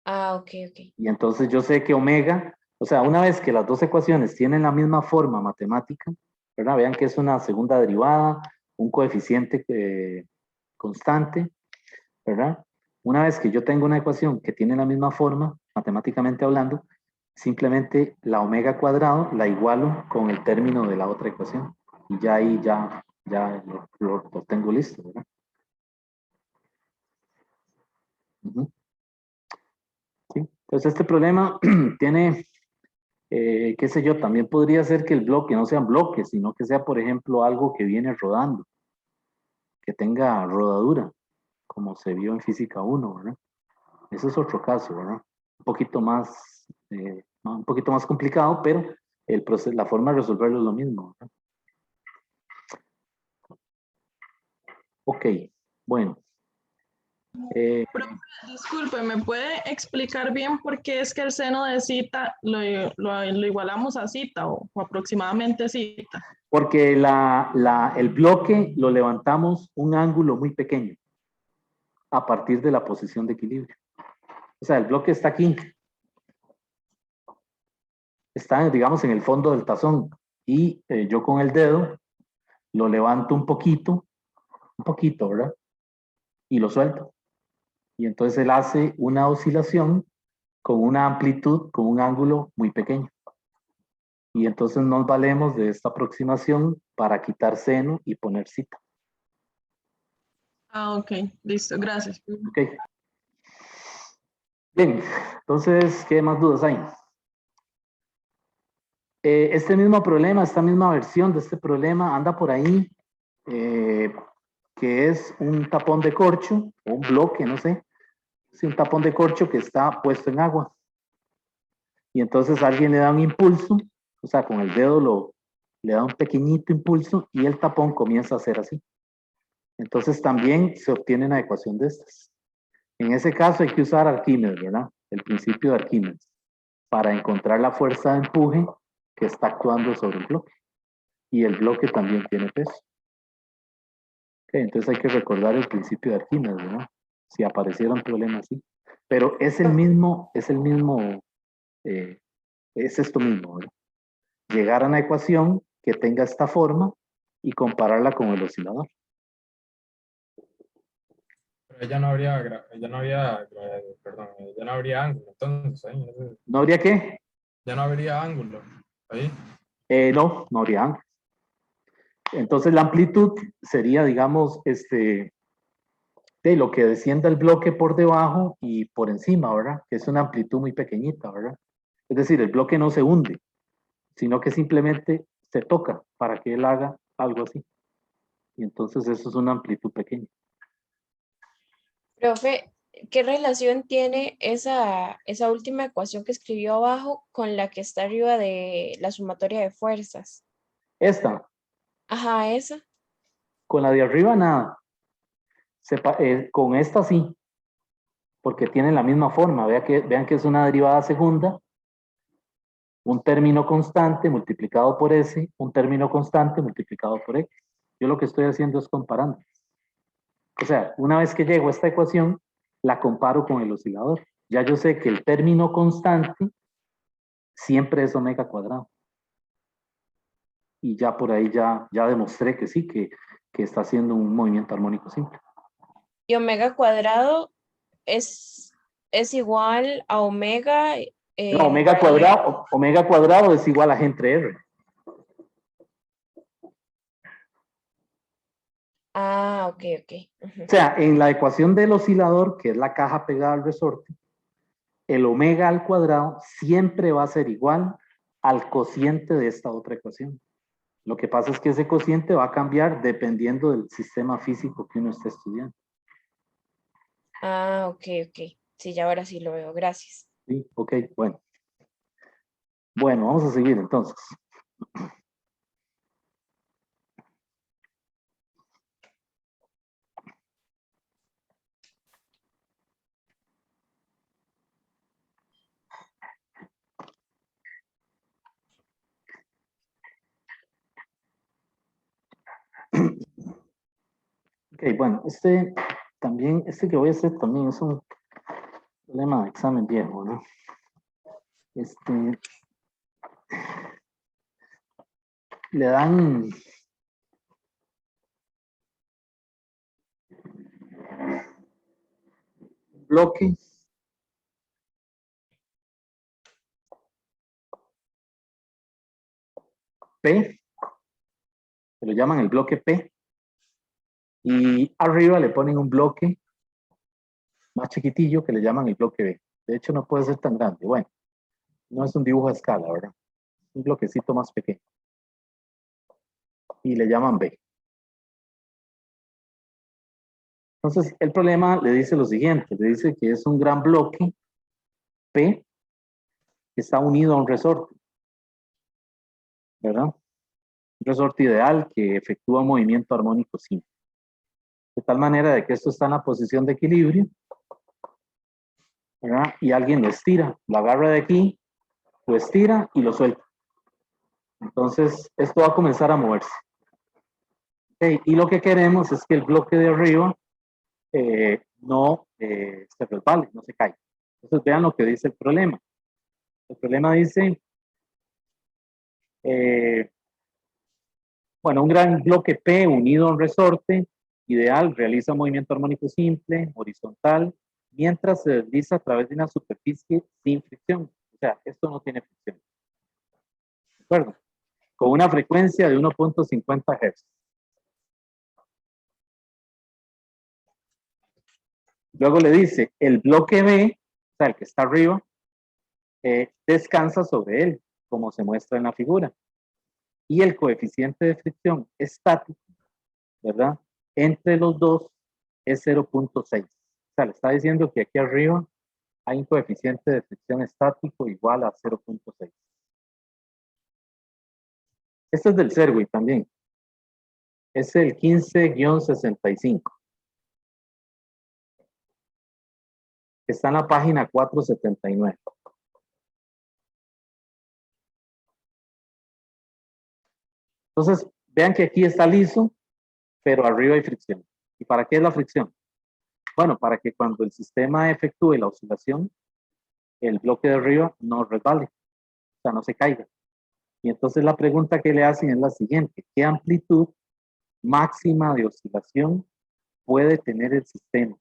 Ah, ok, ok. Y entonces yo sé que omega, o sea, una vez que las dos ecuaciones tienen la misma forma matemática, ¿verdad? Vean que es una segunda derivada, un coeficiente constante, ¿verdad? Una vez que yo tengo una ecuación que tiene la misma forma, matemáticamente hablando, simplemente la omega cuadrado la igualo con el término de la otra ecuación. Y ya ahí ya lo tengo listo, ¿verdad? Ujú. Sí. Entonces este problema tiene, qué sé yo, también podría ser que el bloque no sea un bloque, sino que sea, por ejemplo, algo que viene rodando, que tenga rodadura, como se vio en física 1, ¿verdad? Ese es otro caso, ¿verdad? Un poquito más complicado, pero el proceso, la forma de resolverlo es lo mismo, ¿verdad? Ok, bueno. Disculpe, ¿me puede explicar bien por qué es que el seno de zeta lo igualamos a zeta o aproximadamente zeta? Porque el bloque lo levantamos un ángulo muy pequeño a partir de la posición de equilibrio. O sea, el bloque está aquí. Está, digamos, en el fondo del tazón. Y yo con el dedo lo levanto un poquito, ¿verdad? Y lo suelto. Y entonces él hace una oscilación con una amplitud, con un ángulo muy pequeño. Y entonces nos valemos de esta aproximación para quitar seno y poner zeta. Ah, ok, listo, gracias. Ok. Bien, entonces, ¿qué más dudas hay? Este mismo problema, esta misma versión de este problema anda por ahí, que es un tapón de corcho, o un bloque, no sé. Es un tapón de corcho que está puesto en agua. Y entonces alguien le da un impulso, o sea, con el dedo le da un pequeñito impulso y el tapón comienza a hacer así. Entonces también se obtiene una ecuación de estas. En ese caso hay que usar Arquímedes, ¿verdad? El principio de Arquímedes, para encontrar la fuerza de empuje que está actuando sobre el bloque. Y el bloque también tiene peso. Okay, entonces hay que recordar el principio de Arquímedes, ¿verdad? Si apareciera un problema así. Pero es esto mismo, ¿verdad? Llegar a una ecuación que tenga esta forma y compararla con el oscilador. Pero ya no habría ángulo, entonces, ahí, ¿No habría qué? ya no habría ángulo, ahí. No habría ángulo. Entonces la amplitud sería, digamos, de lo que descienda el bloque por debajo y por encima, ¿verdad? Que es una amplitud muy pequeñita, ¿verdad? Es decir, el bloque no se hunde, sino que simplemente se toca para que él haga algo así. Y entonces eso es una amplitud pequeña. Profe, ¿qué relación tiene esa última ecuación que escribió abajo con la que está arriba de la sumatoria de fuerzas? Esta, Ajá, esa. con la de arriba nada. Con esta sí, porque tienen la misma forma. Vean que es una derivada segunda, un término constante multiplicado por S, un término constante multiplicado por X. Yo lo que estoy haciendo es comparando. O sea, una vez que llego a esta ecuación, la comparo con el oscilador. Ya yo sé que el término constante siempre es omega cuadrado. Y ya por ahí ya demostré que sí, que está haciendo un movimiento armónico simple. Y omega cuadrado es igual a omega. No, omega cuadrado es igual a G entre R. Ah, ok, ok. Ujú. O sea, en la ecuación del oscilador, que es la caja pegada al resorte, el omega al cuadrado siempre va a ser igual al cociente de esta otra ecuación. Lo que pasa es que ese cociente va a cambiar dependiendo del sistema físico que uno esté estudiando. Ah, ok, ok. Sí, ya ahora sí lo veo. Gracias. ¿Sí? Ok, bueno. Bueno, vamos a seguir entonces. Ok, bueno, este que voy a hacer también es un problema de examen viejo, ¿no? Le dan bloque P, que lo llaman el bloque P, y arriba le ponen un bloque más chiquitillo que le llaman el bloque B. De hecho, no puede ser tan grande. Bueno, no es un dibujo a escala, ¿verdad? Un bloquecito más pequeño. Y le llaman B. Entonces, el problema le dice lo siguiente, le dice que es un gran bloque P que está unido a un resorte, ¿verdad? Un resorte ideal que efectúa un movimiento armónico simple. De tal manera de que esto está en la posición de equilibrio, ¿verdad? Y alguien lo estira, lo agarra de aquí, lo estira y lo suelta. Entonces, esto va a comenzar a moverse. Okay, y lo que queremos es que el bloque de arriba no se resbale, no se caiga. Entonces, vean lo que dice el problema. El problema dice, bueno, un gran bloque P unido a un resorte ideal realiza un movimiento armónico simple, horizontal, mientras se desliza a través de una superficie sin fricción. O sea, esto no tiene fricción. ¿De acuerdo? Con una frecuencia de 1.50 Hz. Luego le dice, el bloque B, o sea, el que está arriba, descansa sobre él, como se muestra en la figura. Y el coeficiente de fricción estático, ¿verdad? Entre los dos es 0.6. O sea, le está diciendo que aquí arriba hay un coeficiente de fricción estático igual a 0.6. Este es del Serway también. Es el 15-65. Está en la página 479. Entonces, vean que aquí está liso, pero arriba hay fricción. ¿Y para qué es la fricción? Bueno, para que cuando el sistema efectúe la oscilación, el bloque de arriba no resbale, o sea, no se caiga. Y entonces la pregunta que le hacen es la siguiente: ¿qué amplitud máxima de oscilación puede tener el sistema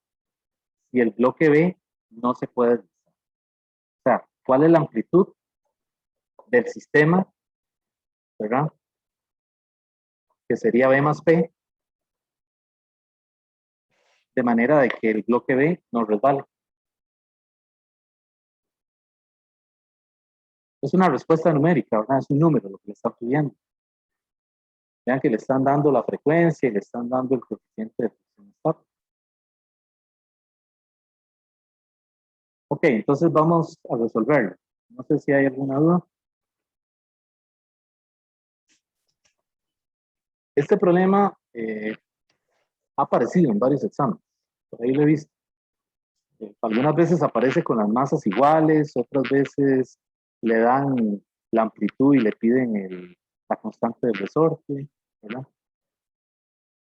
si el bloque B no se puede deslizar? O sea, ¿cuál es la amplitud del sistema, verdad? Que sería B más P, de manera de que el bloque B no resbale. Es una respuesta numérica, ¿verdad? Es un número lo que le están pidiendo. Vean que le están dando la frecuencia y le están dando el coeficiente de fricción estática. Ok, entonces vamos a resolverlo. No sé si hay alguna duda. Este problema ha aparecido en varios exámenes. Por ahí lo he visto. Algunas veces aparece con las masas iguales, otras veces le dan la amplitud y le piden la constante del resorte, ¿verdad?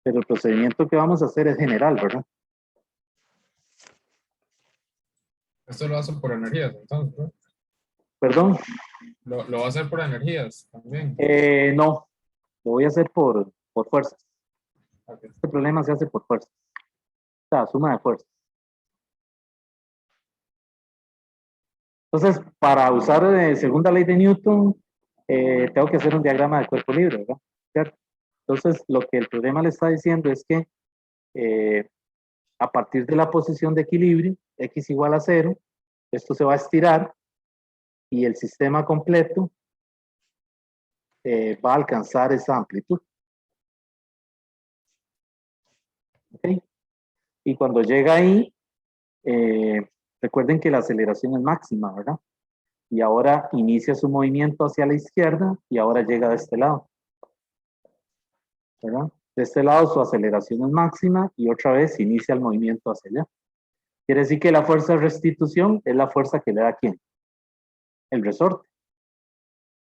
Pero el procedimiento que vamos a hacer es general, ¿verdad? Esto lo hacen por energías, entonces, ¿no? Perdón, Lo va a hacer por energías también. no, lo voy a hacer por fuerzas. Ok. Este problema se hace por fuerzas. O sea, suma de fuerzas. Entonces, para usar segunda ley de Newton, tengo que hacer un diagrama de cuerpo libre, ¿verdad? ¿Cierto? Entonces, lo que el problema le está diciendo es que a partir de la posición de equilibrio, x igual a 0, esto se va a estirar y el sistema completo va a alcanzar esa amplitud. ¿Ok? Y cuando llega ahí, recuerden que la aceleración es máxima, ¿verdad? Y ahora inicia su movimiento hacia la izquierda y ahora llega de este lado, ¿verdad? De este lado su aceleración es máxima y otra vez inicia el movimiento hacia allá. Quiere decir que la fuerza de restitución es la fuerza que le da ¿quién? El resorte,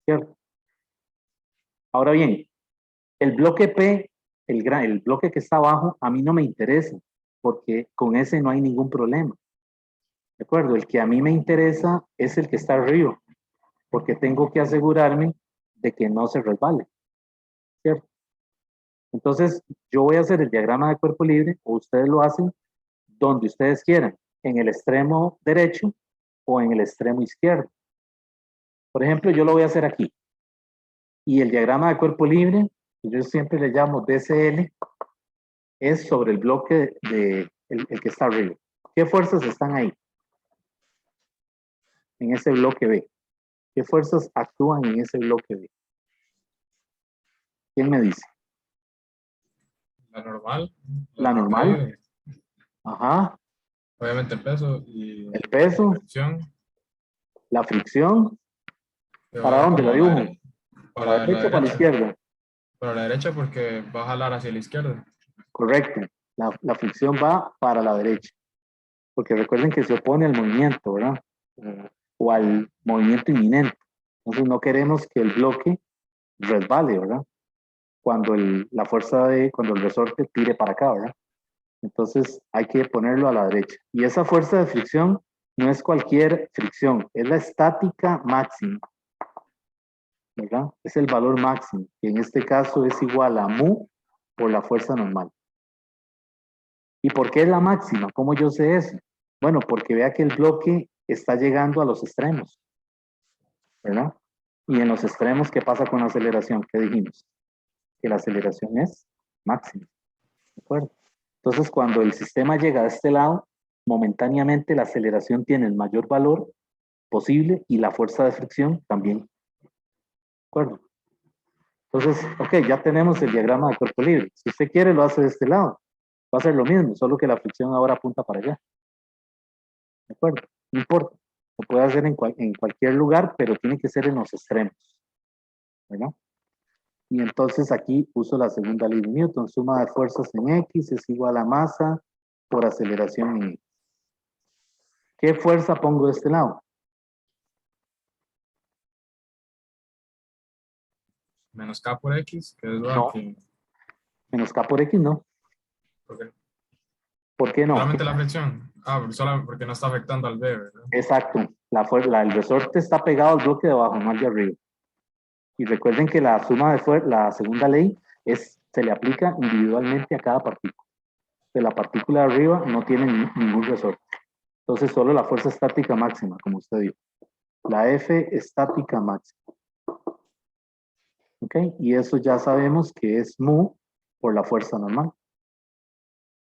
¿cierto? Ahora bien, el bloque P, el bloque que está abajo, a mí no me interesa, porque con ese no hay ningún problema. ¿De acuerdo? El que a mí me interesa es el que está arriba, porque tengo que asegurarme de que no se resbale, ¿cierto? Entonces, yo voy a hacer el diagrama de cuerpo libre, o ustedes lo hacen donde ustedes quieran, en el extremo derecho o en el extremo izquierdo. Por ejemplo, yo lo voy a hacer aquí. Y el diagrama de cuerpo libre, que yo siempre le llamo DCL, es sobre el bloque el que está arriba. ¿Qué fuerzas están ahí? En ese bloque B. ¿Qué fuerzas actúan en ese bloque B? ¿Quién me dice? La normal. La normal. Ajá. Obviamente el peso y El peso. La fricción. ¿Para dónde la dibujo? ¿Para la derecha o para la izquierda? Para la derecha porque va a jalar hacia la izquierda. Correcto. La fricción va para la derecha. Porque recuerden que se opone al movimiento, ¿verdad? O al movimiento inminente. Entonces no queremos que el bloque resbale, ¿verdad? Cuando cuando el resorte tire para acá, ¿verdad? Entonces hay que ponerlo a la derecha. Y esa fuerza de fricción no es cualquier fricción, es la estática máxima, ¿verdad? Es el valor máximo, que en este caso es igual a mu por la fuerza normal. ¿Y por qué es la máxima? ¿Cómo yo sé eso? Bueno, porque vea que el bloque está llegando a los extremos, ¿verdad? Y en los extremos, ¿qué pasa con la aceleración? ¿Qué dijimos? Que la aceleración es máxima, ¿de acuerdo? Entonces, cuando el sistema llega a este lado, momentáneamente la aceleración tiene el mayor valor posible y la fuerza de fricción también, ¿de acuerdo? Entonces, ok, ya tenemos el diagrama de cuerpo libre. Si usted quiere, lo hace de este lado. Va a ser lo mismo, solo que la fricción ahora apunta para allá. ¿De acuerdo? No importa. Lo puede hacer en cualquier lugar, pero tiene que ser en los extremos, ¿verdad? Y entonces aquí uso la segunda ley de Newton. Suma de fuerzas en X es igual a masa por aceleración en X. ¿Qué fuerza pongo de este lado? Menos K por X, que es lo No. que... Menos K por X, no. ¿Por qué? ¿Por qué no? Solamente la fricción. Solo porque no está afectando al B, ¿verdad? Exacto. El resorte está pegado al bloque de abajo, no al de arriba. Y recuerden que la suma de la segunda ley se le aplica individualmente a cada partícula. De la partícula de arriba no tiene ningún resorte. Entonces solo la fuerza estática máxima, como usted dijo. La F estática máxima. ¿Ok? Y eso ya sabemos que es mu por la fuerza normal.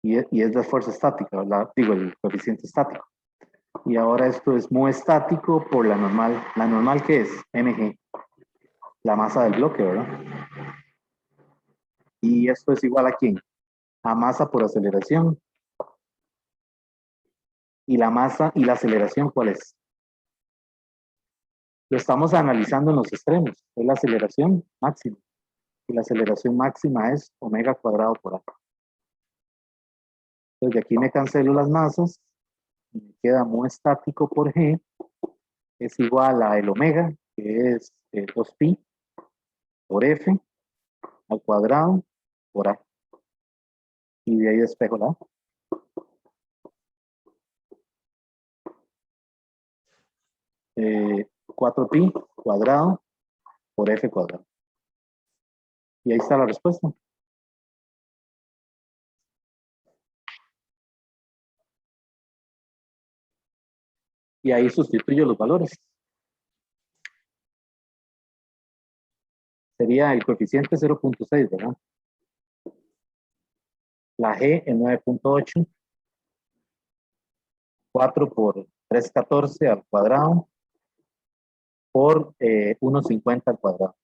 Y es la fuerza estática, ¿verdad? Digo, el coeficiente estático. Y ahora esto es mu estático por la normal. ¿La normal qué es? mg. La masa del bloque, ¿verdad? Y esto es igual a ¿quién? A masa por aceleración. ¿Y la masa y la aceleración cuál es? Lo estamos analizando en los extremos. Es la aceleración máxima. Y la aceleración máxima es omega cuadrado por a. Entonces de aquí me cancelo las masas. Y me queda mu estático por g es igual a el omega, que es 2pi por f al cuadrado por a. Y de ahí despejo la a. 4pi cuadrado por f cuadrado. Y ahí está la respuesta. Y ahí sustituyo los valores. Sería el coeficiente 0.6, ¿verdad? La g en 9.8. 4 por 314 al cuadrado por 1.50 al cuadrado,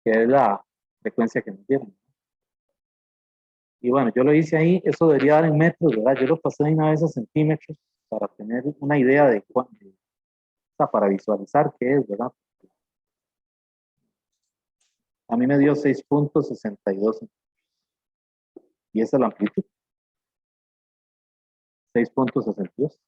que es la frecuencia que nos dieron. Y bueno, yo lo hice ahí, eso debería dar en metros, ¿verdad? Yo lo pasé de una vez a centímetros para tener una idea de cuánto, o sea, para visualizar qué es, ¿verdad? A mí me dio 6.62 y esa es la amplitud. 6.62.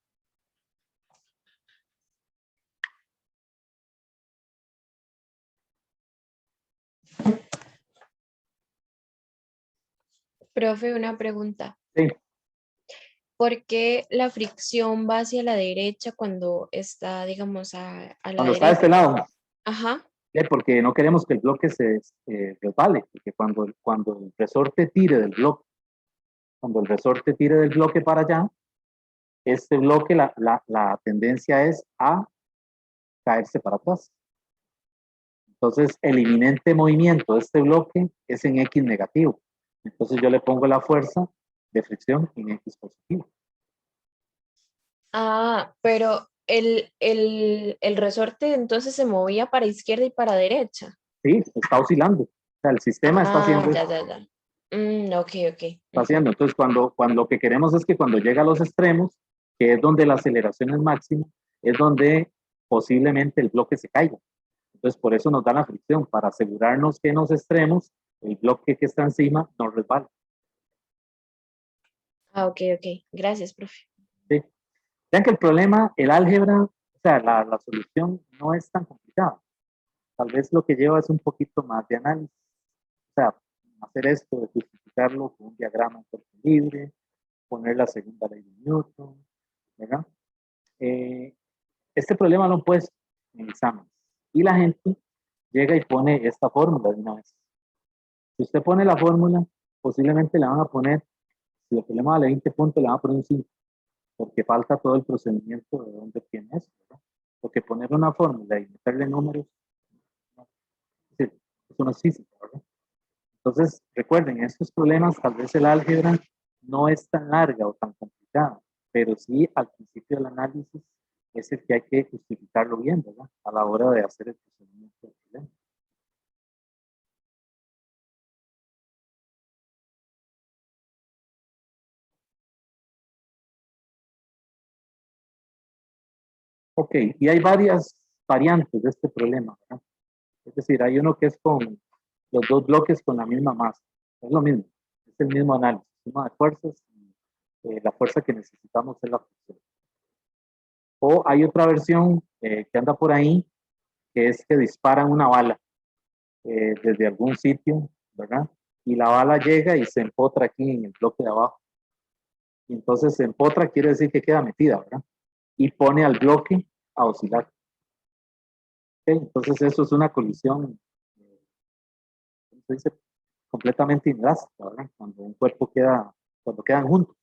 Profe, una pregunta. Sí, ¿Por qué la fricción va hacia la derecha cuando está, digamos, a la cuando está de derecha? este lado, Ajá. porque no queremos que el bloque se resbale, porque cuando el resorte tire del bloque, cuando el resorte tire del bloque para allá, este bloque, la tendencia es a caerse para atrás. Entonces, el inminente movimiento de este bloque es en X negativo. Entonces, yo le pongo la fuerza de fricción en X positivo. Ah, pero el resorte entonces se movía para izquierda y para derecha. Sí, está oscilando. O sea, el sistema está haciendo, Ya, ya, ya. Ok, ok. está haciendo. Entonces, cuando lo que queremos es que cuando llega a los extremos, que es donde la aceleración es máxima, es donde posiblemente el bloque se caiga. Entonces, por eso nos da la fricción, para asegurarnos que en los extremos el bloque que está encima no resbala. Ah, ok, ok. Gracias, profe. ¿Sí? Vean que el problema, el álgebra, o sea, la solución no es tan complicada. Tal vez lo que lleva es un poquito más de análisis. O sea, hacer esto, de justificarlo con un diagrama en cuerpo libre, poner la segunda ley de Newton, ¿verdad? Este problema lo han puesto en exámenes. Y la gente llega y pone esta fórmula de una vez. Si usted pone la fórmula, posiblemente le van a poner, si el problema vale 20 puntos, le van a poner un 5, porque falta todo el procedimiento de dónde tiene eso, ¿verdad? Porque poner una fórmula y meterle números, eso no es física, ¿verdad? Entonces, recuerden, estos problemas, tal vez el álgebra no es tan larga o tan complicada, pero sí al principio del análisis es el que hay que justificarlo bien, ¿verdad? A la hora de hacer el procedimiento del problema. Ok, y hay varias variantes de este problema, ¿verdad? Es decir, hay uno que es con los dos bloques con la misma masa. Es lo mismo, es el mismo análisis, suma de fuerzas y la fuerza que necesitamos es la fricción. O hay otra versión que anda por ahí, que es que disparan una bala desde algún sitio, ¿verdad? Y la bala llega y se empotra aquí en el bloque de abajo. Y entonces se empotra quiere decir que queda metida, ¿verdad? Y pone al bloque a oscilar. ¿Okay? Entonces eso es una colisión, ¿cómo se dice? Completamente inelástica, ¿verdad? Cuando un cuerpo queda, cuando quedan juntos.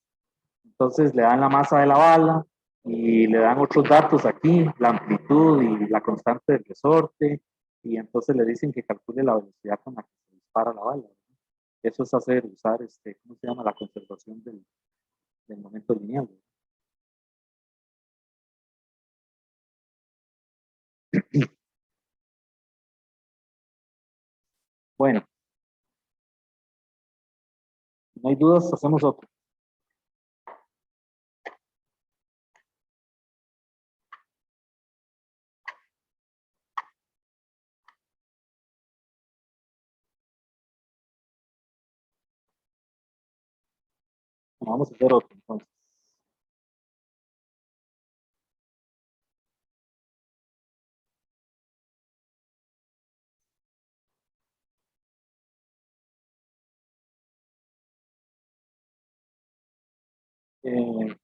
Entonces le dan la masa de la bala y le dan otros datos aquí, la amplitud y la constante del resorte, y entonces le dicen que calcule la velocidad con la que se dispara la bala, ¿verdad? Eso es usar, ¿cómo se llama? La conservación del momento lineal, ¿verdad? Bueno, si no hay dudas, hacemos otro. Bueno, vamos a hacer otro entonces. Eh,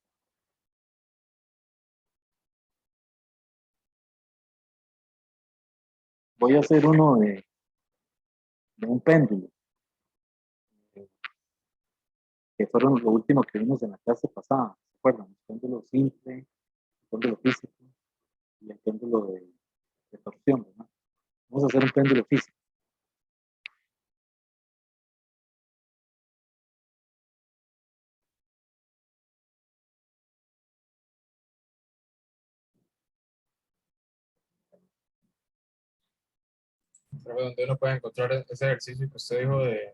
voy a hacer uno de un péndulo, que fueron lo último que vimos en la clase pasada. ¿Se acuerdan? El péndulo simple, el péndulo físico y el péndulo de torsión, ¿verdad? Vamos a hacer un péndulo físico. Profe, ¿dónde uno puede encontrar ese ejercicio que usted dijo del,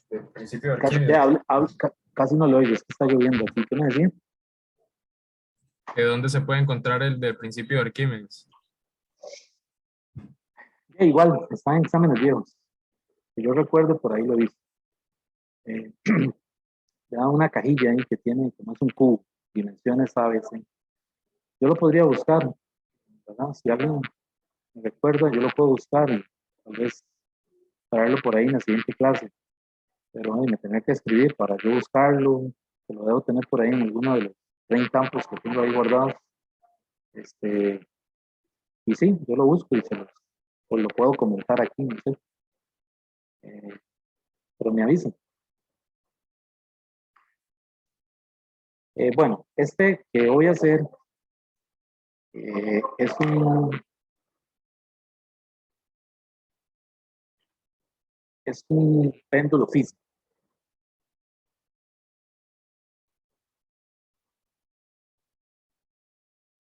del principio de Casi, Arquímedes? casi no lo oigo, es que está lloviendo. ¿Así que me decía? ¿De dónde se puede encontrar el del principio de Arquímedes? Igual, está en exámenes viejos. Que yo recuerdo, por ahí lo vi. Le da una cajilla ahí que tiene, como es un cubo, dimensiones ABC. Yo lo podría buscar, ¿verdad? Si alguien me recuerda, yo lo puedo buscar y tal vez traerlo por ahí en la siguiente clase. Pero me tendré que escribir para yo buscarlo, que lo debo tener por ahí en alguno de los 30 campos que tengo ahí guardados. Y sí, yo lo busco y pues lo puedo comentar aquí, no sé. Pero me avisan. Bueno, este que voy a hacer es un péndulo físico.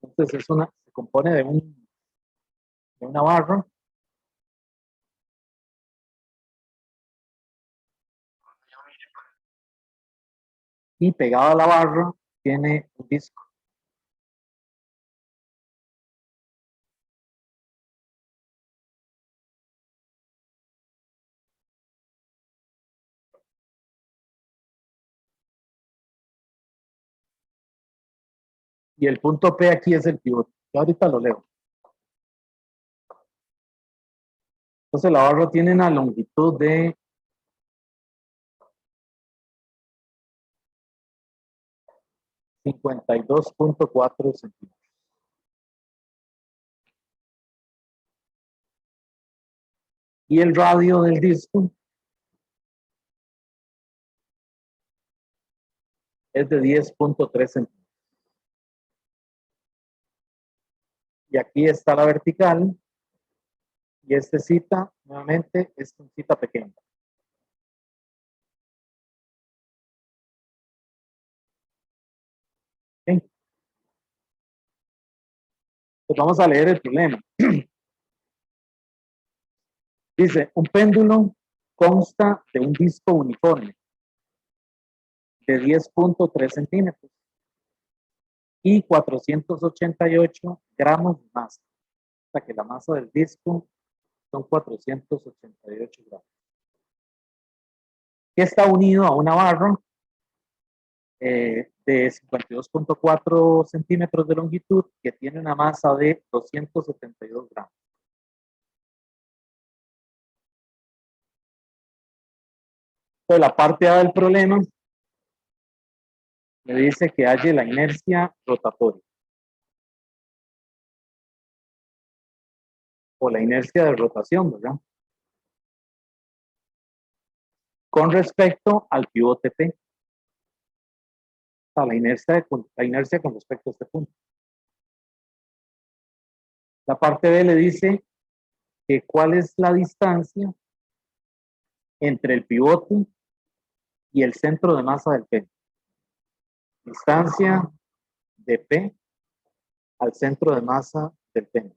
Entonces se compone de una barra y pegado a la barra tiene un disco. Y el punto P aquí es el pivote. Yo ahorita lo leo. Entonces la barra tiene una longitud de 52.4 centímetros. Y el radio del disco es de 10.3 centímetros. Y aquí está la vertical. Y este cita, nuevamente, es un cita pequeño. ¿Okay? Pues vamos a leer el problema. Dice, un péndulo consta de un disco uniforme de 10.3 centímetros y 488 gramos de masa. O sea que la masa del disco son 488 gramos. Que está unido a una barra de 52.4 centímetros de longitud que tiene una masa de 272 gramos. Entonces, la parte A del problema me dice que halle la inercia rotatoria o la inercia de rotación, ¿verdad? Con respecto al pivote P. O sea, la inercia con respecto a este punto. La parte B le dice que cuál es la distancia entre el pivote y el centro de masa del P. Distancia de P al centro de masa del P.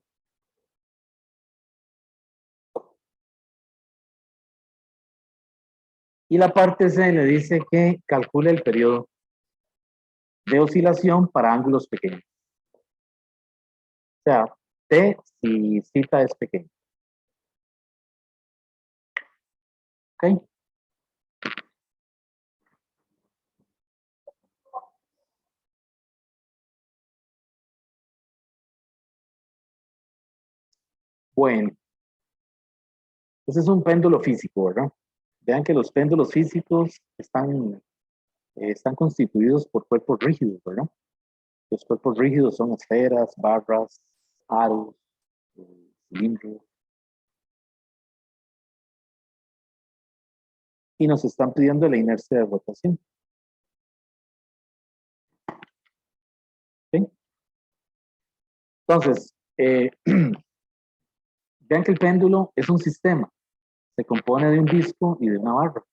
Y la parte C le dice que calcule el periodo de oscilación para ángulos pequeños. O sea, T si cita es pequeña. ¿Ok? Bueno, ese es un péndulo físico, ¿verdad? Vean que los péndulos físicos están están constituidos por cuerpos rígidos, ¿verdad? Los cuerpos rígidos son esferas, barras, aros, cilindros. Y nos están pidiendo la inercia de rotación. ¿Sí? Entonces, vean que el péndulo es un sistema. Se compone de un disco y de una barra.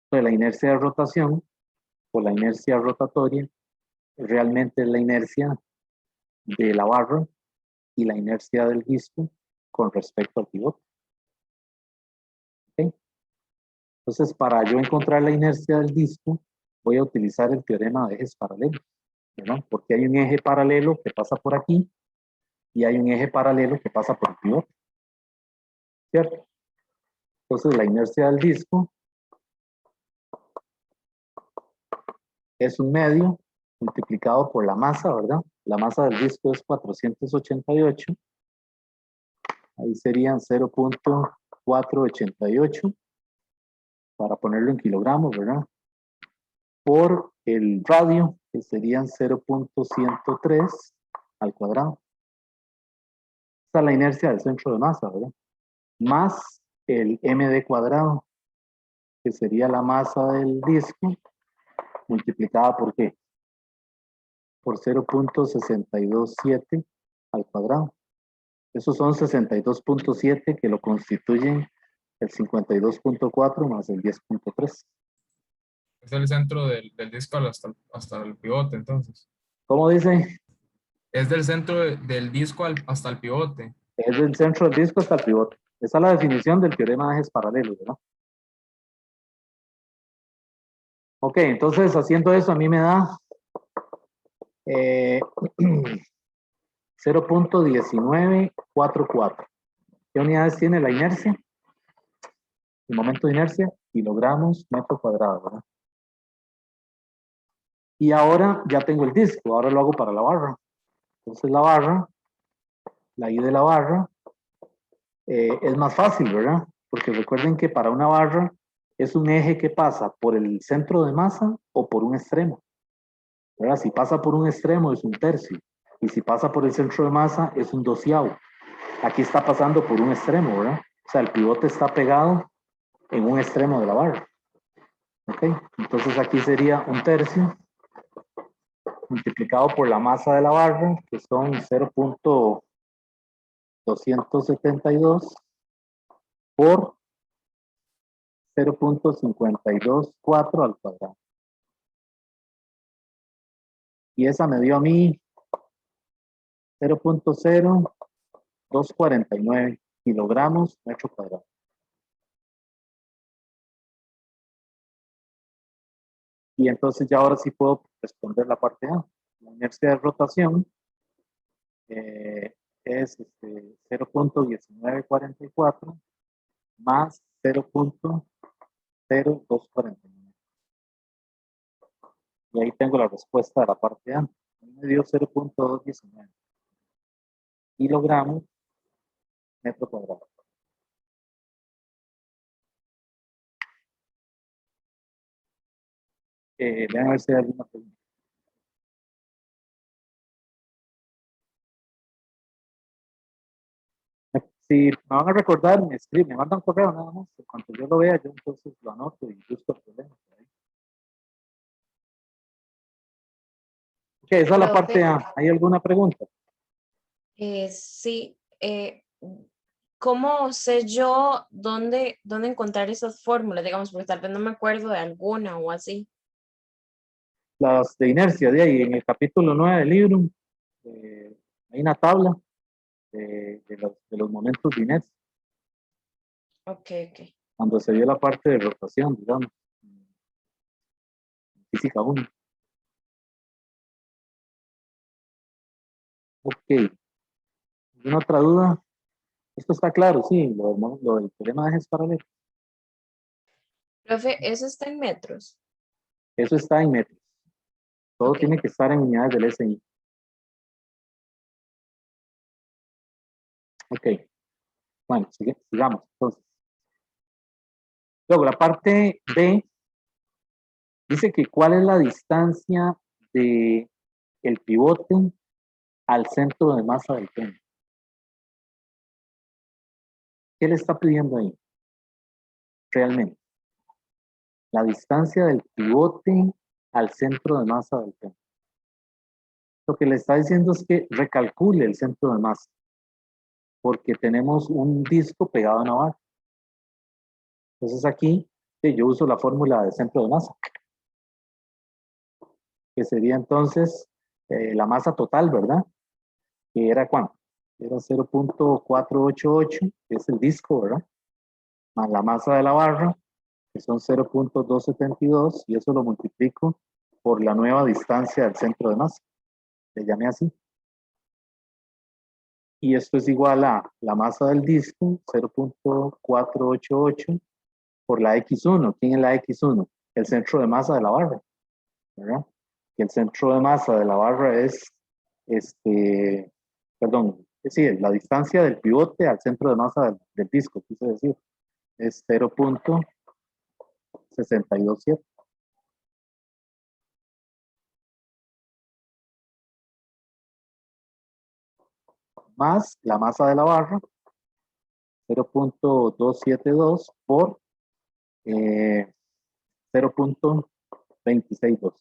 Entonces, la inercia de rotación o la inercia rotatoria realmente es la inercia de la barra y la inercia del disco con respecto al pivote. ¿Okay? Entonces, para yo encontrar la inercia del disco, voy a utilizar el teorema de ejes paralelos, ¿no? Porque hay un eje paralelo que pasa por aquí y hay un eje paralelo que pasa por el pivote, ¿cierto? Entonces, la inercia del disco es un medio multiplicado por la masa, ¿verdad? La masa del disco es 488. Ahí serían 0.488 para ponerlo en kilogramos, ¿verdad? Por el radio, que serían 0.103 al cuadrado. Esta es la inercia del centro de masa, ¿verdad? Más el md cuadrado, que sería la masa del disco, multiplicada por ¿qué? Por 0.627 al cuadrado. Esos son 62.7 que lo constituyen el 52.4 más el 10.3. Es el centro del disco hasta el pivote, entonces. ¿Cómo dice? Es del centro del disco hasta el pivote. Es del centro del disco hasta el pivote. Esa es la definición del teorema de ejes paralelos, ¿verdad? Ok, entonces haciendo eso a mí me da 0.1944. ¿Qué unidades tiene la inercia? El momento de inercia, kilogramos, metro cuadrado, ¿verdad? Y ahora ya tengo el disco, ahora lo hago para la barra. Entonces la barra, la I de la barra, es más fácil, ¿verdad? Porque recuerden que para una barra es un eje que pasa por el centro de masa o por un extremo, ¿verdad? Si pasa por un extremo es un tercio, y si pasa por el centro de masa es un doceavo. Aquí está pasando por un extremo, ¿verdad? O sea, el pivote está pegado en un extremo de la barra. ¿Ok? Entonces aquí sería un tercio multiplicado por la masa de la barra, que son 0.272 por 0.524 al cuadrado. Y esa me dio a mí 0.0249 kilogramos metro cuadrado. Y entonces ya ahora sí puedo responder la parte A. La inercia de rotación es 0.1944 más 0.0249. Y ahí tengo la respuesta de la parte A. Me dio 0.219 kilogramos metro cuadrado. Vean a ver si hay alguna pregunta. Si me van a recordar, me escriben, me mandan correo nada más. Cuando yo lo vea, yo entonces lo anoto y busco el problema. Ok, esa es la parte Profe, A. ¿Hay alguna pregunta? sí. ¿Cómo sé yo dónde encontrar esas fórmulas? Digamos, porque tal vez no me acuerdo de alguna o así. Las de inercia, de ahí en el capítulo 9 del libro, hay una tabla de los momentos de inercia, Ok, ok. cuando se vio la parte de rotación, digamos, física 1. Ok. ¿Alguna otra duda? Esto está claro, sí, lo del teorema de ejes paralelos. Profe, ¿eso está en metros? Eso está en metros. Todo Ok. tiene que estar en unidades del SI. Ok. Bueno, sigamos. Entonces, luego la parte B Dice que cuál es la distancia de el pivote al centro de masa del pene. ¿Qué le está pidiendo ahí? Realmente. La distancia del pivote al centro de masa del pene. Lo que le está diciendo es que recalcule el centro de masa, porque tenemos un disco pegado a una barra. Entonces aquí yo uso la fórmula de centro de masa, que sería entonces la masa total, ¿verdad? Que era ¿cuánto? Era 0.488, que es el disco, ¿verdad? Más la masa de la barra, que son 0.272, y eso lo multiplico por la nueva distancia del centro de masa. Le llamé así. Y esto es igual a la masa del disco, 0.488, por la X1. ¿Quién es la X1? El centro de masa de la barra, ¿verdad? Y el centro de masa de la barra es, perdón, es decir, la distancia del pivote al centro de masa del disco, quise decir, es 0.627. Más la masa de la barra, 0.272 por 0.262.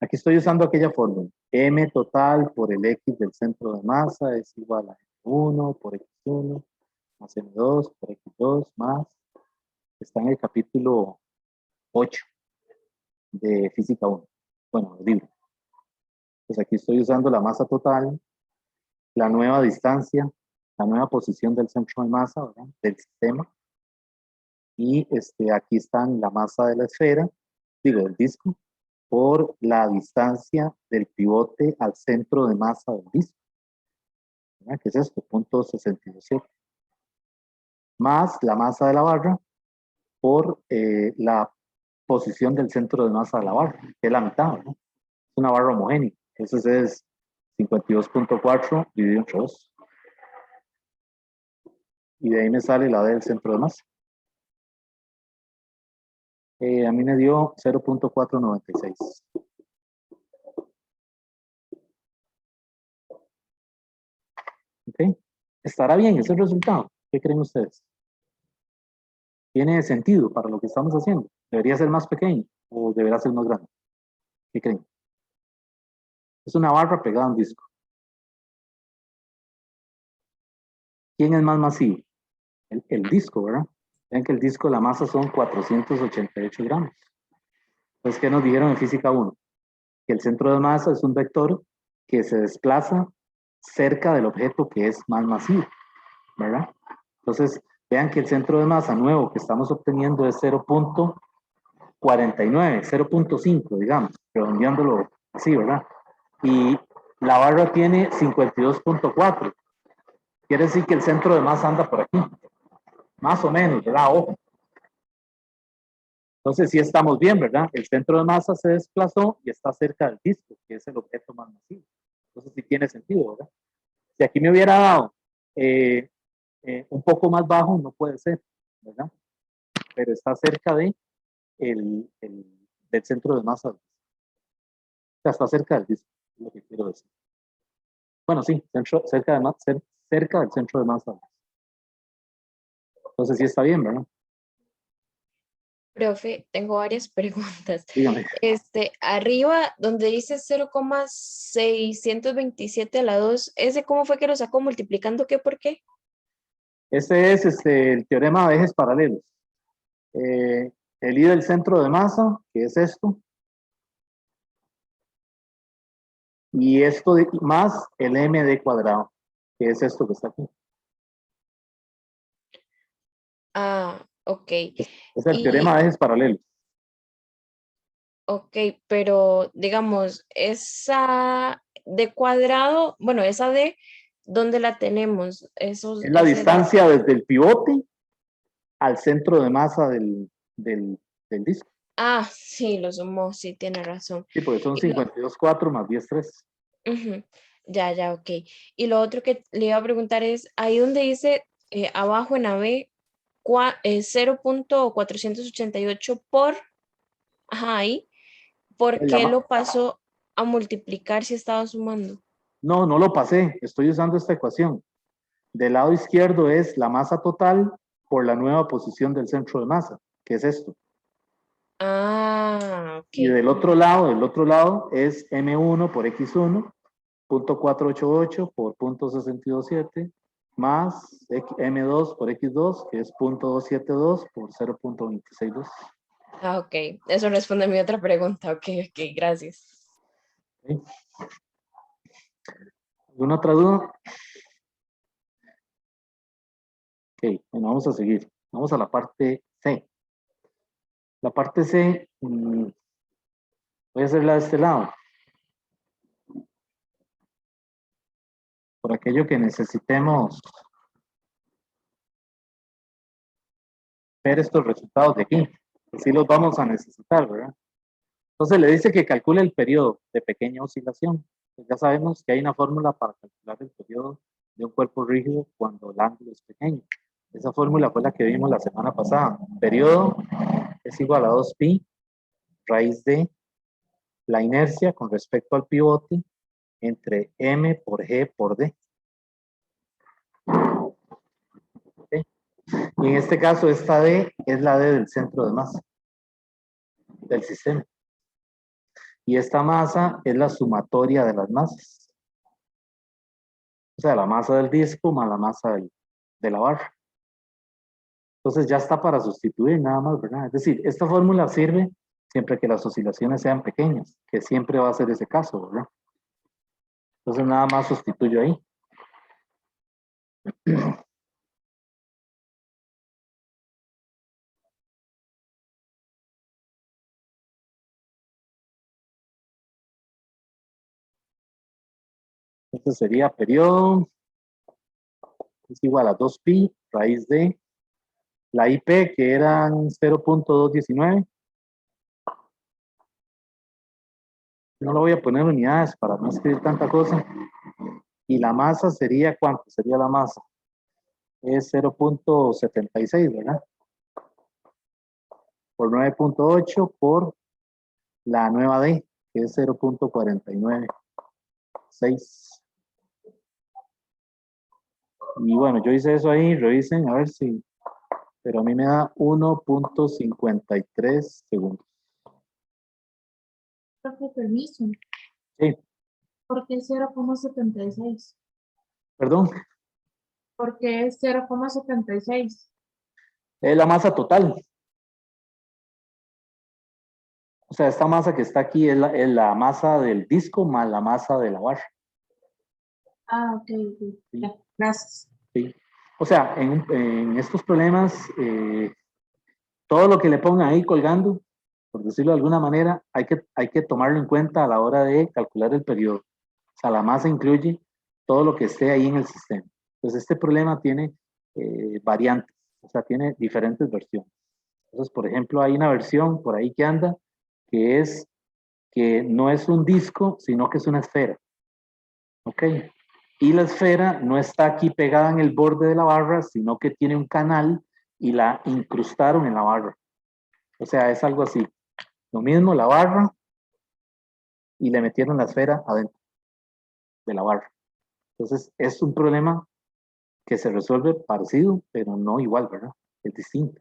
Aquí estoy usando aquella fórmula. M total por el X del centro de masa es igual a M1 por X1 más M2 por X2 más. Está en el capítulo 8 de Física 1. Bueno, el libro. Pues aquí estoy usando la masa total, la nueva distancia, la nueva posición del centro de masa, ¿verdad? Del sistema. Y aquí están la masa de la esfera, digo, del disco, por la distancia del pivote al centro de masa del disco. ¿Verdad? ¿Qué es esto? 0.627. Más la masa de la barra por la posición del centro de masa de la barra, que es la mitad, ¿no? Es una barra homogénea. Entonces es 52.4 dividido entre 2. Y de ahí me sale la del centro de masa. A mí me dio 0.496. ¿Ok? ¿Estará bien ese resultado? ¿Qué creen ustedes? ¿Tiene sentido para lo que estamos haciendo? ¿Debería ser más pequeño o debería ser más grande? ¿Qué creen? Es una barra pegada a un disco. ¿Quién es más masivo? El disco, ¿verdad? Vean que el disco, la masa son 488 gramos. Entonces, ¿qué nos dijeron en física 1? Que el centro de masa es un vector que se desplaza cerca del objeto que es más masivo, ¿verdad? Entonces, vean que el centro de masa nuevo que estamos obteniendo es 0.49, 0.5, digamos, redondeándolo así, ¿verdad? Y la barra tiene 52.4. Quiere decir que el centro de masa anda por aquí, más o menos, ¿verdad? Ojo. Entonces, sí estamos bien, ¿verdad? El centro de masa se desplazó y está cerca del disco, que es el objeto más masivo. Entonces, sí tiene sentido, ¿verdad? Si aquí me hubiera dado un poco más bajo, no puede ser, ¿verdad? Pero está cerca de del centro de masa. O sea, está cerca del disco, es lo que quiero decir. Bueno, sí, cerca del centro de masa. Entonces, sí está bien, ¿verdad? Profe, tengo varias preguntas. Dígame. Arriba, donde dice 0,627 a la 2, ¿ese cómo fue que lo sacó multiplicando qué por qué? Ese es el teorema de ejes paralelos. El I del centro de masa, que es esto, y esto más el MD cuadrado, que es esto que está aquí. Ah, ok. Es el teorema de ejes paralelos. Ok, pero digamos, esa de cuadrado, bueno, esa de, ¿dónde la tenemos? Es la distancia desde el pivote al centro de masa del disco. Ah, sí, lo sumó, sí, tiene razón. Sí, porque son 52.4 más 10.3. Ya, ok. Y lo otro que le iba a preguntar es, ahí donde dice abajo en AB, 0.488 por, ajá, ahí, ¿por La qué ma- lo pasó a multiplicar si estaba sumando? No, no lo pasé. Estoy usando esta ecuación. Del lado izquierdo es la masa total por la nueva posición del centro de masa, que es esto. Ah, Y ok. del otro lado es M1 por X1, 0.488 por 0.627, más M2 por X2, que es 0.272 por 0.262. Ah, ok. Eso responde a mi otra pregunta. Ok, ok, gracias. ¿Sí? ¿Alguna otra duda? Ok, bueno, vamos a seguir. Vamos a la parte C. La parte C, voy a hacerla de este lado. Por aquello que necesitemos ver estos resultados de aquí. Así los vamos a necesitar, ¿verdad? Entonces le dice que calcule el periodo de pequeña oscilación. Pues ya sabemos que hay una fórmula para calcular el periodo de un cuerpo rígido cuando el ángulo es pequeño. Esa fórmula fue la que vimos la semana pasada. Periodo es igual a 2pi raíz de la inercia con respecto al pivote entre m por g por d. ¿Okay? Y en este caso esta d es la d del centro de masa del sistema. Y esta masa es la sumatoria de las masas. O sea, la masa del disco más la masa de la barra. Entonces ya está para sustituir nada más, ¿verdad? Es decir, esta fórmula sirve siempre que las oscilaciones sean pequeñas, que siempre va a ser ese caso, ¿verdad? Entonces nada más sustituyo ahí. Este sería periodo, es igual a 2pi raíz de la IP, que eran 0.219. No lo voy a poner unidades para no escribir tanta cosa. Y la masa sería, ¿cuánto sería la masa? Es 0.76, ¿verdad? Por 9.8 por la nueva D, que es 0.496. Y bueno, yo hice eso ahí, revisen a ver si, pero a mí me da 1.53 segundos. Profe, permiso. Sí, ¿Por qué 0,76? perdón, ¿Por qué es 0,76? es la masa total. O sea, esta masa que está aquí es la masa del disco más la masa de la barra. Ah, ok, ok. Sí. Ya, gracias. ¿Sí? O sea, en estos problemas, todo lo que le pongan ahí colgando, por decirlo de alguna manera, hay que tomarlo en cuenta a la hora de calcular el periodo. O sea, la masa incluye todo lo que esté ahí en el sistema. Entonces, este problema tiene variantes, o sea, tiene diferentes versiones. Entonces, por ejemplo, hay una versión por ahí que anda, que es que no es un disco, sino que es una esfera. ¿Ok? Y la esfera no está aquí pegada en el borde de la barra, sino que tiene un canal y la incrustaron en la barra. O sea, es algo así. Lo mismo la barra y le metieron la esfera adentro de la barra. Entonces, es un problema que se resuelve parecido, pero no igual, ¿verdad? Es distinto.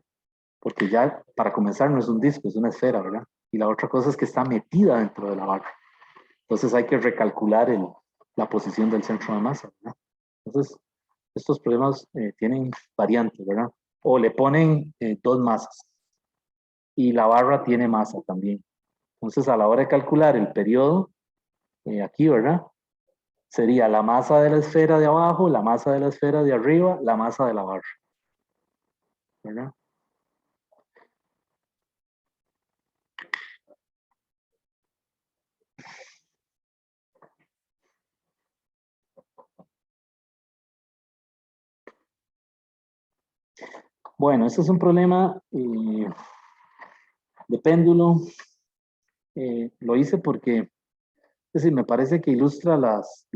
Porque ya, para comenzar, no es un disco, es una esfera, ¿verdad? Y la otra cosa es que está metida dentro de la barra. Entonces, hay que recalcular la posición del centro de masa, ¿verdad? Entonces, estos problemas tienen variantes, ¿verdad? O le ponen dos masas y la barra tiene masa también. Entonces, a la hora de calcular el periodo, aquí, ¿verdad? Sería la masa de la esfera de abajo, la masa de la esfera de arriba, la masa de la barra, ¿verdad? Bueno, este es un problema de péndulo. Lo hice porque, es decir, me parece que ilustra las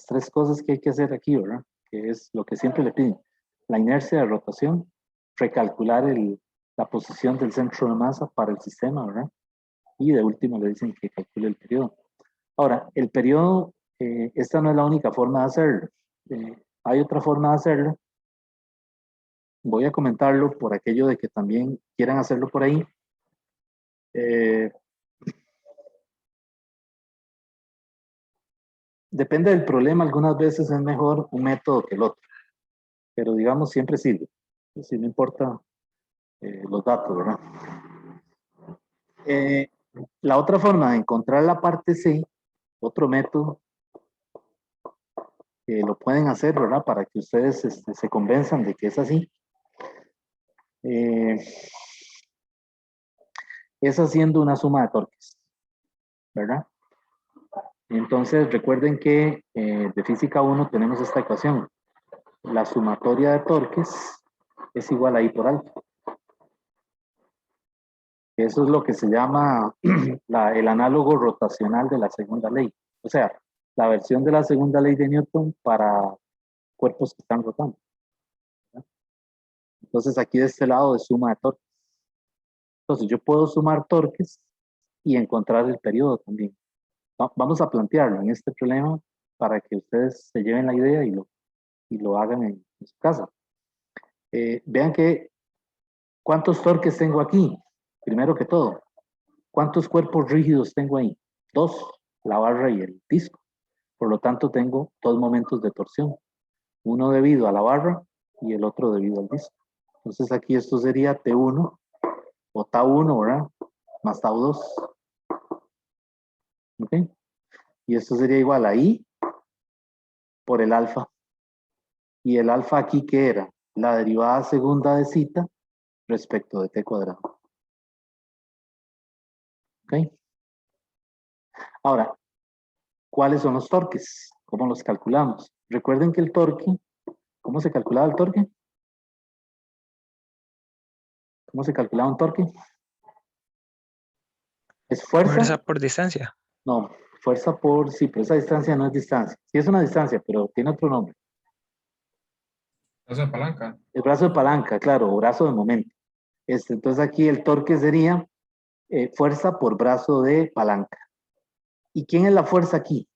tres cosas que hay que hacer aquí, ¿verdad? Que es lo que siempre le piden. La inercia de rotación, recalcular la posición del centro de masa para el sistema, ¿verdad? Y de último le dicen que calcule el periodo. Ahora, el periodo, esta no es la única forma de hacerlo. Hay otra forma de hacerlo. Voy a comentarlo por aquello de que también quieran hacerlo por ahí. Depende del problema, algunas veces es mejor un método que el otro, pero digamos siempre sirve, si no importa los datos, ¿verdad? La otra forma de encontrar la parte C, otro método, lo pueden hacer, ¿verdad? Para que ustedes se convenzan de que es así. Es haciendo una suma de torques, ¿verdad? Entonces recuerden que de física 1 tenemos esta ecuación. La sumatoria de torques es igual a I por alfa. Eso es lo que se llama el análogo rotacional de la segunda ley. O sea, la versión de la segunda ley de Newton para cuerpos que están rotando, ¿verdad? Entonces aquí de este lado es suma de torques. Entonces yo puedo sumar torques y encontrar el periodo también. Vamos a plantearlo en este problema para que ustedes se lleven la idea y lo hagan en su casa. Vean que ¿cuántos torques tengo aquí? Primero que todo, ¿cuántos cuerpos rígidos tengo ahí? 2, la barra y el disco. Por lo tanto, tengo 2 momentos de torsión. Uno debido a la barra y el otro debido al disco. Entonces aquí esto sería T1 o Tau1, ¿verdad? Más Tau2. ¿Ok? Y esto sería igual a I por el alfa. Y el alfa aquí, ¿qué era? La derivada segunda de zeta respecto de T cuadrado. ¿Ok? Ahora, ¿cuáles son los torques? ¿Cómo los calculamos? Recuerden que el torque, ¿cómo se calculaba el torque? ¿Cómo se calculaba un torque? ¿Es fuerza? Fuerza por distancia. No, fuerza por, sí, pero esa distancia no es distancia. Sí es una distancia, pero tiene otro nombre. Brazo de palanca. El brazo de palanca, claro, o brazo de momento. Entonces aquí el torque sería fuerza por brazo de palanca. ¿Y quién es la fuerza aquí?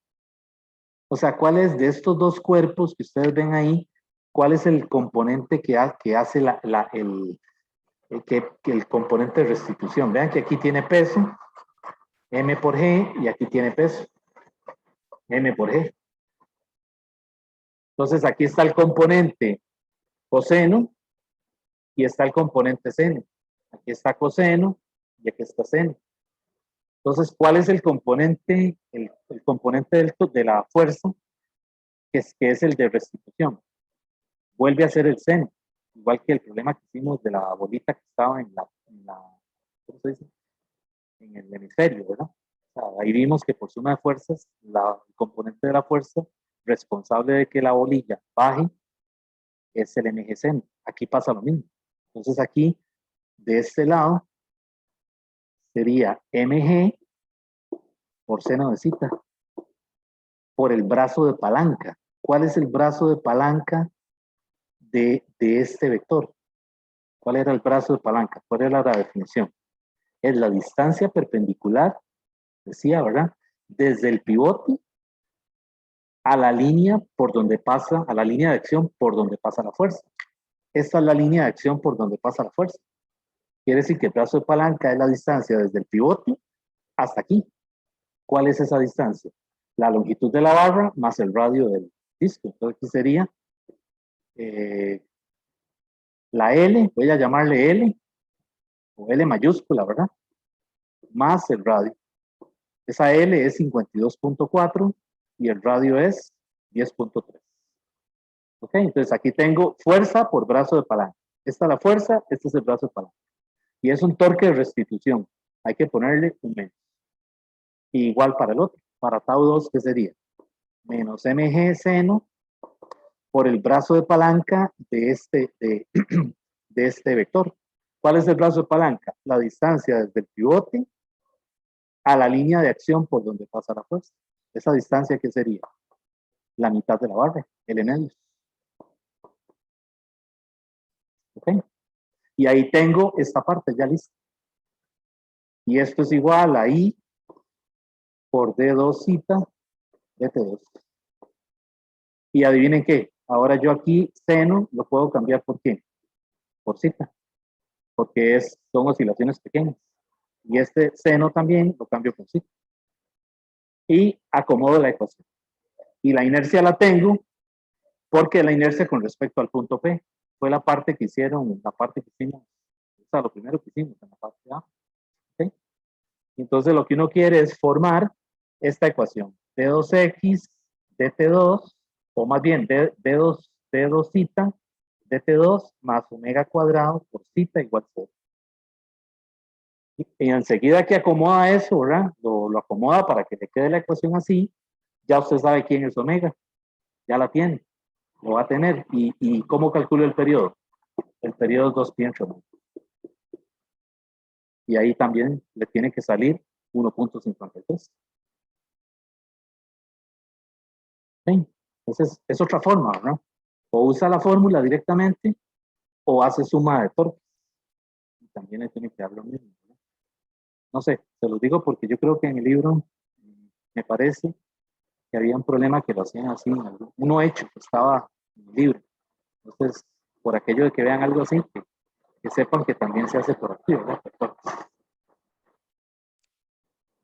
O sea, ¿cuál es de estos dos cuerpos que ustedes ven ahí? ¿Cuál es el componente que hace el componente de restitución? Vean que aquí tiene peso, M por G, y aquí tiene peso, M por G. Entonces aquí está el componente coseno y está el componente seno. Aquí está coseno y aquí está seno. Entonces, ¿cuál es el componente? El componente de la fuerza, que es el de restitución. Vuelve a ser el seno, igual que el problema que hicimos de la bolita que estaba ¿cómo se dice? En el hemisferio, ¿verdad? O sea, ahí vimos que por suma de fuerzas, el componente de la fuerza responsable de que la bolilla baje es el mg seno. Aquí pasa lo mismo. Entonces aquí, de este lado, sería mg por seno de zeta, por el brazo de palanca. ¿Cuál es el brazo de palanca de este vector? ¿Cuál era el brazo de palanca? ¿Cuál era la definición? Es la distancia perpendicular, decía, ¿verdad? Desde el pivote a la línea por donde pasa, a la línea de acción por donde pasa la fuerza. Esta es la línea de acción por donde pasa la fuerza. Quiere decir que el brazo de palanca es la distancia desde el pivote hasta aquí. ¿Cuál es esa distancia? La longitud de la barra más el radio del disco. Entonces aquí sería la L, voy a llamarle L, o L mayúscula, ¿verdad? Más el radio. Esa L es 52.4 y el radio es 10.3. ¿Ok? Entonces aquí tengo fuerza por brazo de palanca. Esta es la fuerza, este es el brazo de palanca. Y es un torque de restitución. Hay que ponerle un menos. Y igual para el otro. Para tau 2, ¿qué sería? Menos mg seno por el brazo de palanca de este vector. ¿Cuál es el brazo de palanca? La distancia desde el pivote a la línea de acción por donde pasa la fuerza. Esa distancia, ¿qué sería? La mitad de la barra, L medios. ¿Ok? Y ahí tengo esta parte ya lista. Y esto es igual a I por D2 zeta DT2. Y adivinen qué, ahora yo aquí seno lo puedo cambiar por qué, por zeta, porque son oscilaciones pequeñas. Y este seno también lo cambio por zeta. Y acomodo la ecuación. Y la inercia la tengo porque la inercia con respecto al punto P fue la parte que hicimos, o sea, lo primero que hicimos en la parte A. ¿Okay? Entonces lo que uno quiere es formar esta ecuación, D2X, DT2, o más bien D2 zeta, DT2 más omega cuadrado por zeta igual 0. Y enseguida que acomoda eso, ¿verdad? Lo acomoda para que le quede la ecuación así, ya usted sabe quién es omega, ya la tiene, lo va a tener. ¿Y cómo calculo el periodo? El periodo es 2 pi entre omega. Y ahí también le tiene que salir 1.53. ¿Sí? Entonces, es otra forma, ¿no? O usa la fórmula directamente o hace suma de torques. Y también le tiene que dar lo mismo, ¿no? No sé, se los digo porque yo creo que en el libro me parece que había un problema que lo hacían así, uno hecho que estaba en el libro. Entonces, por aquello de que vean algo así, que sepan que también se hace por aquí, ¿verdad?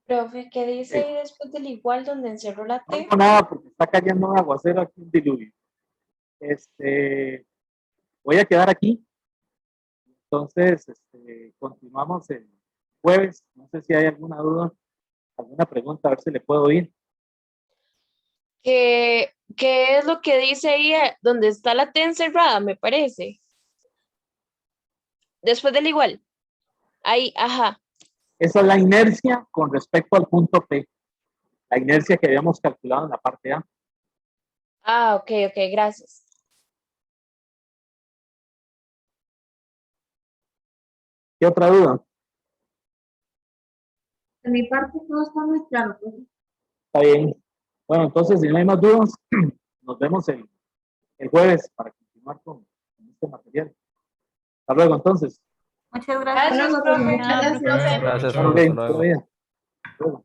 Profe, ¿qué dice ahí después del igual donde encerró la No T? digo nada porque está cayendo un aguacero aquí, un diluvio. Voy a quedar aquí. Entonces, continuamos el jueves. No sé si hay alguna duda, alguna pregunta, a ver si le puedo oír. ¿Qué es lo que dice ahí donde está la T encerrada, me parece? Después del igual. Ahí, ajá. Esa es la inercia con respecto al punto P. La inercia que habíamos calculado en la parte A. Ah, ok, gracias. ¿Qué otra duda? De mi parte todo está muy claro, profe. Está bien. Bueno, entonces, si no hay más dudas, nos vemos el jueves para continuar con este material. Hasta luego, entonces. Muchas gracias. Gracias, Bueno, profe, profe. muchas gracias. Profe. Gracias, Bueno, profe. bien, Hasta luego. todavía. Hasta luego.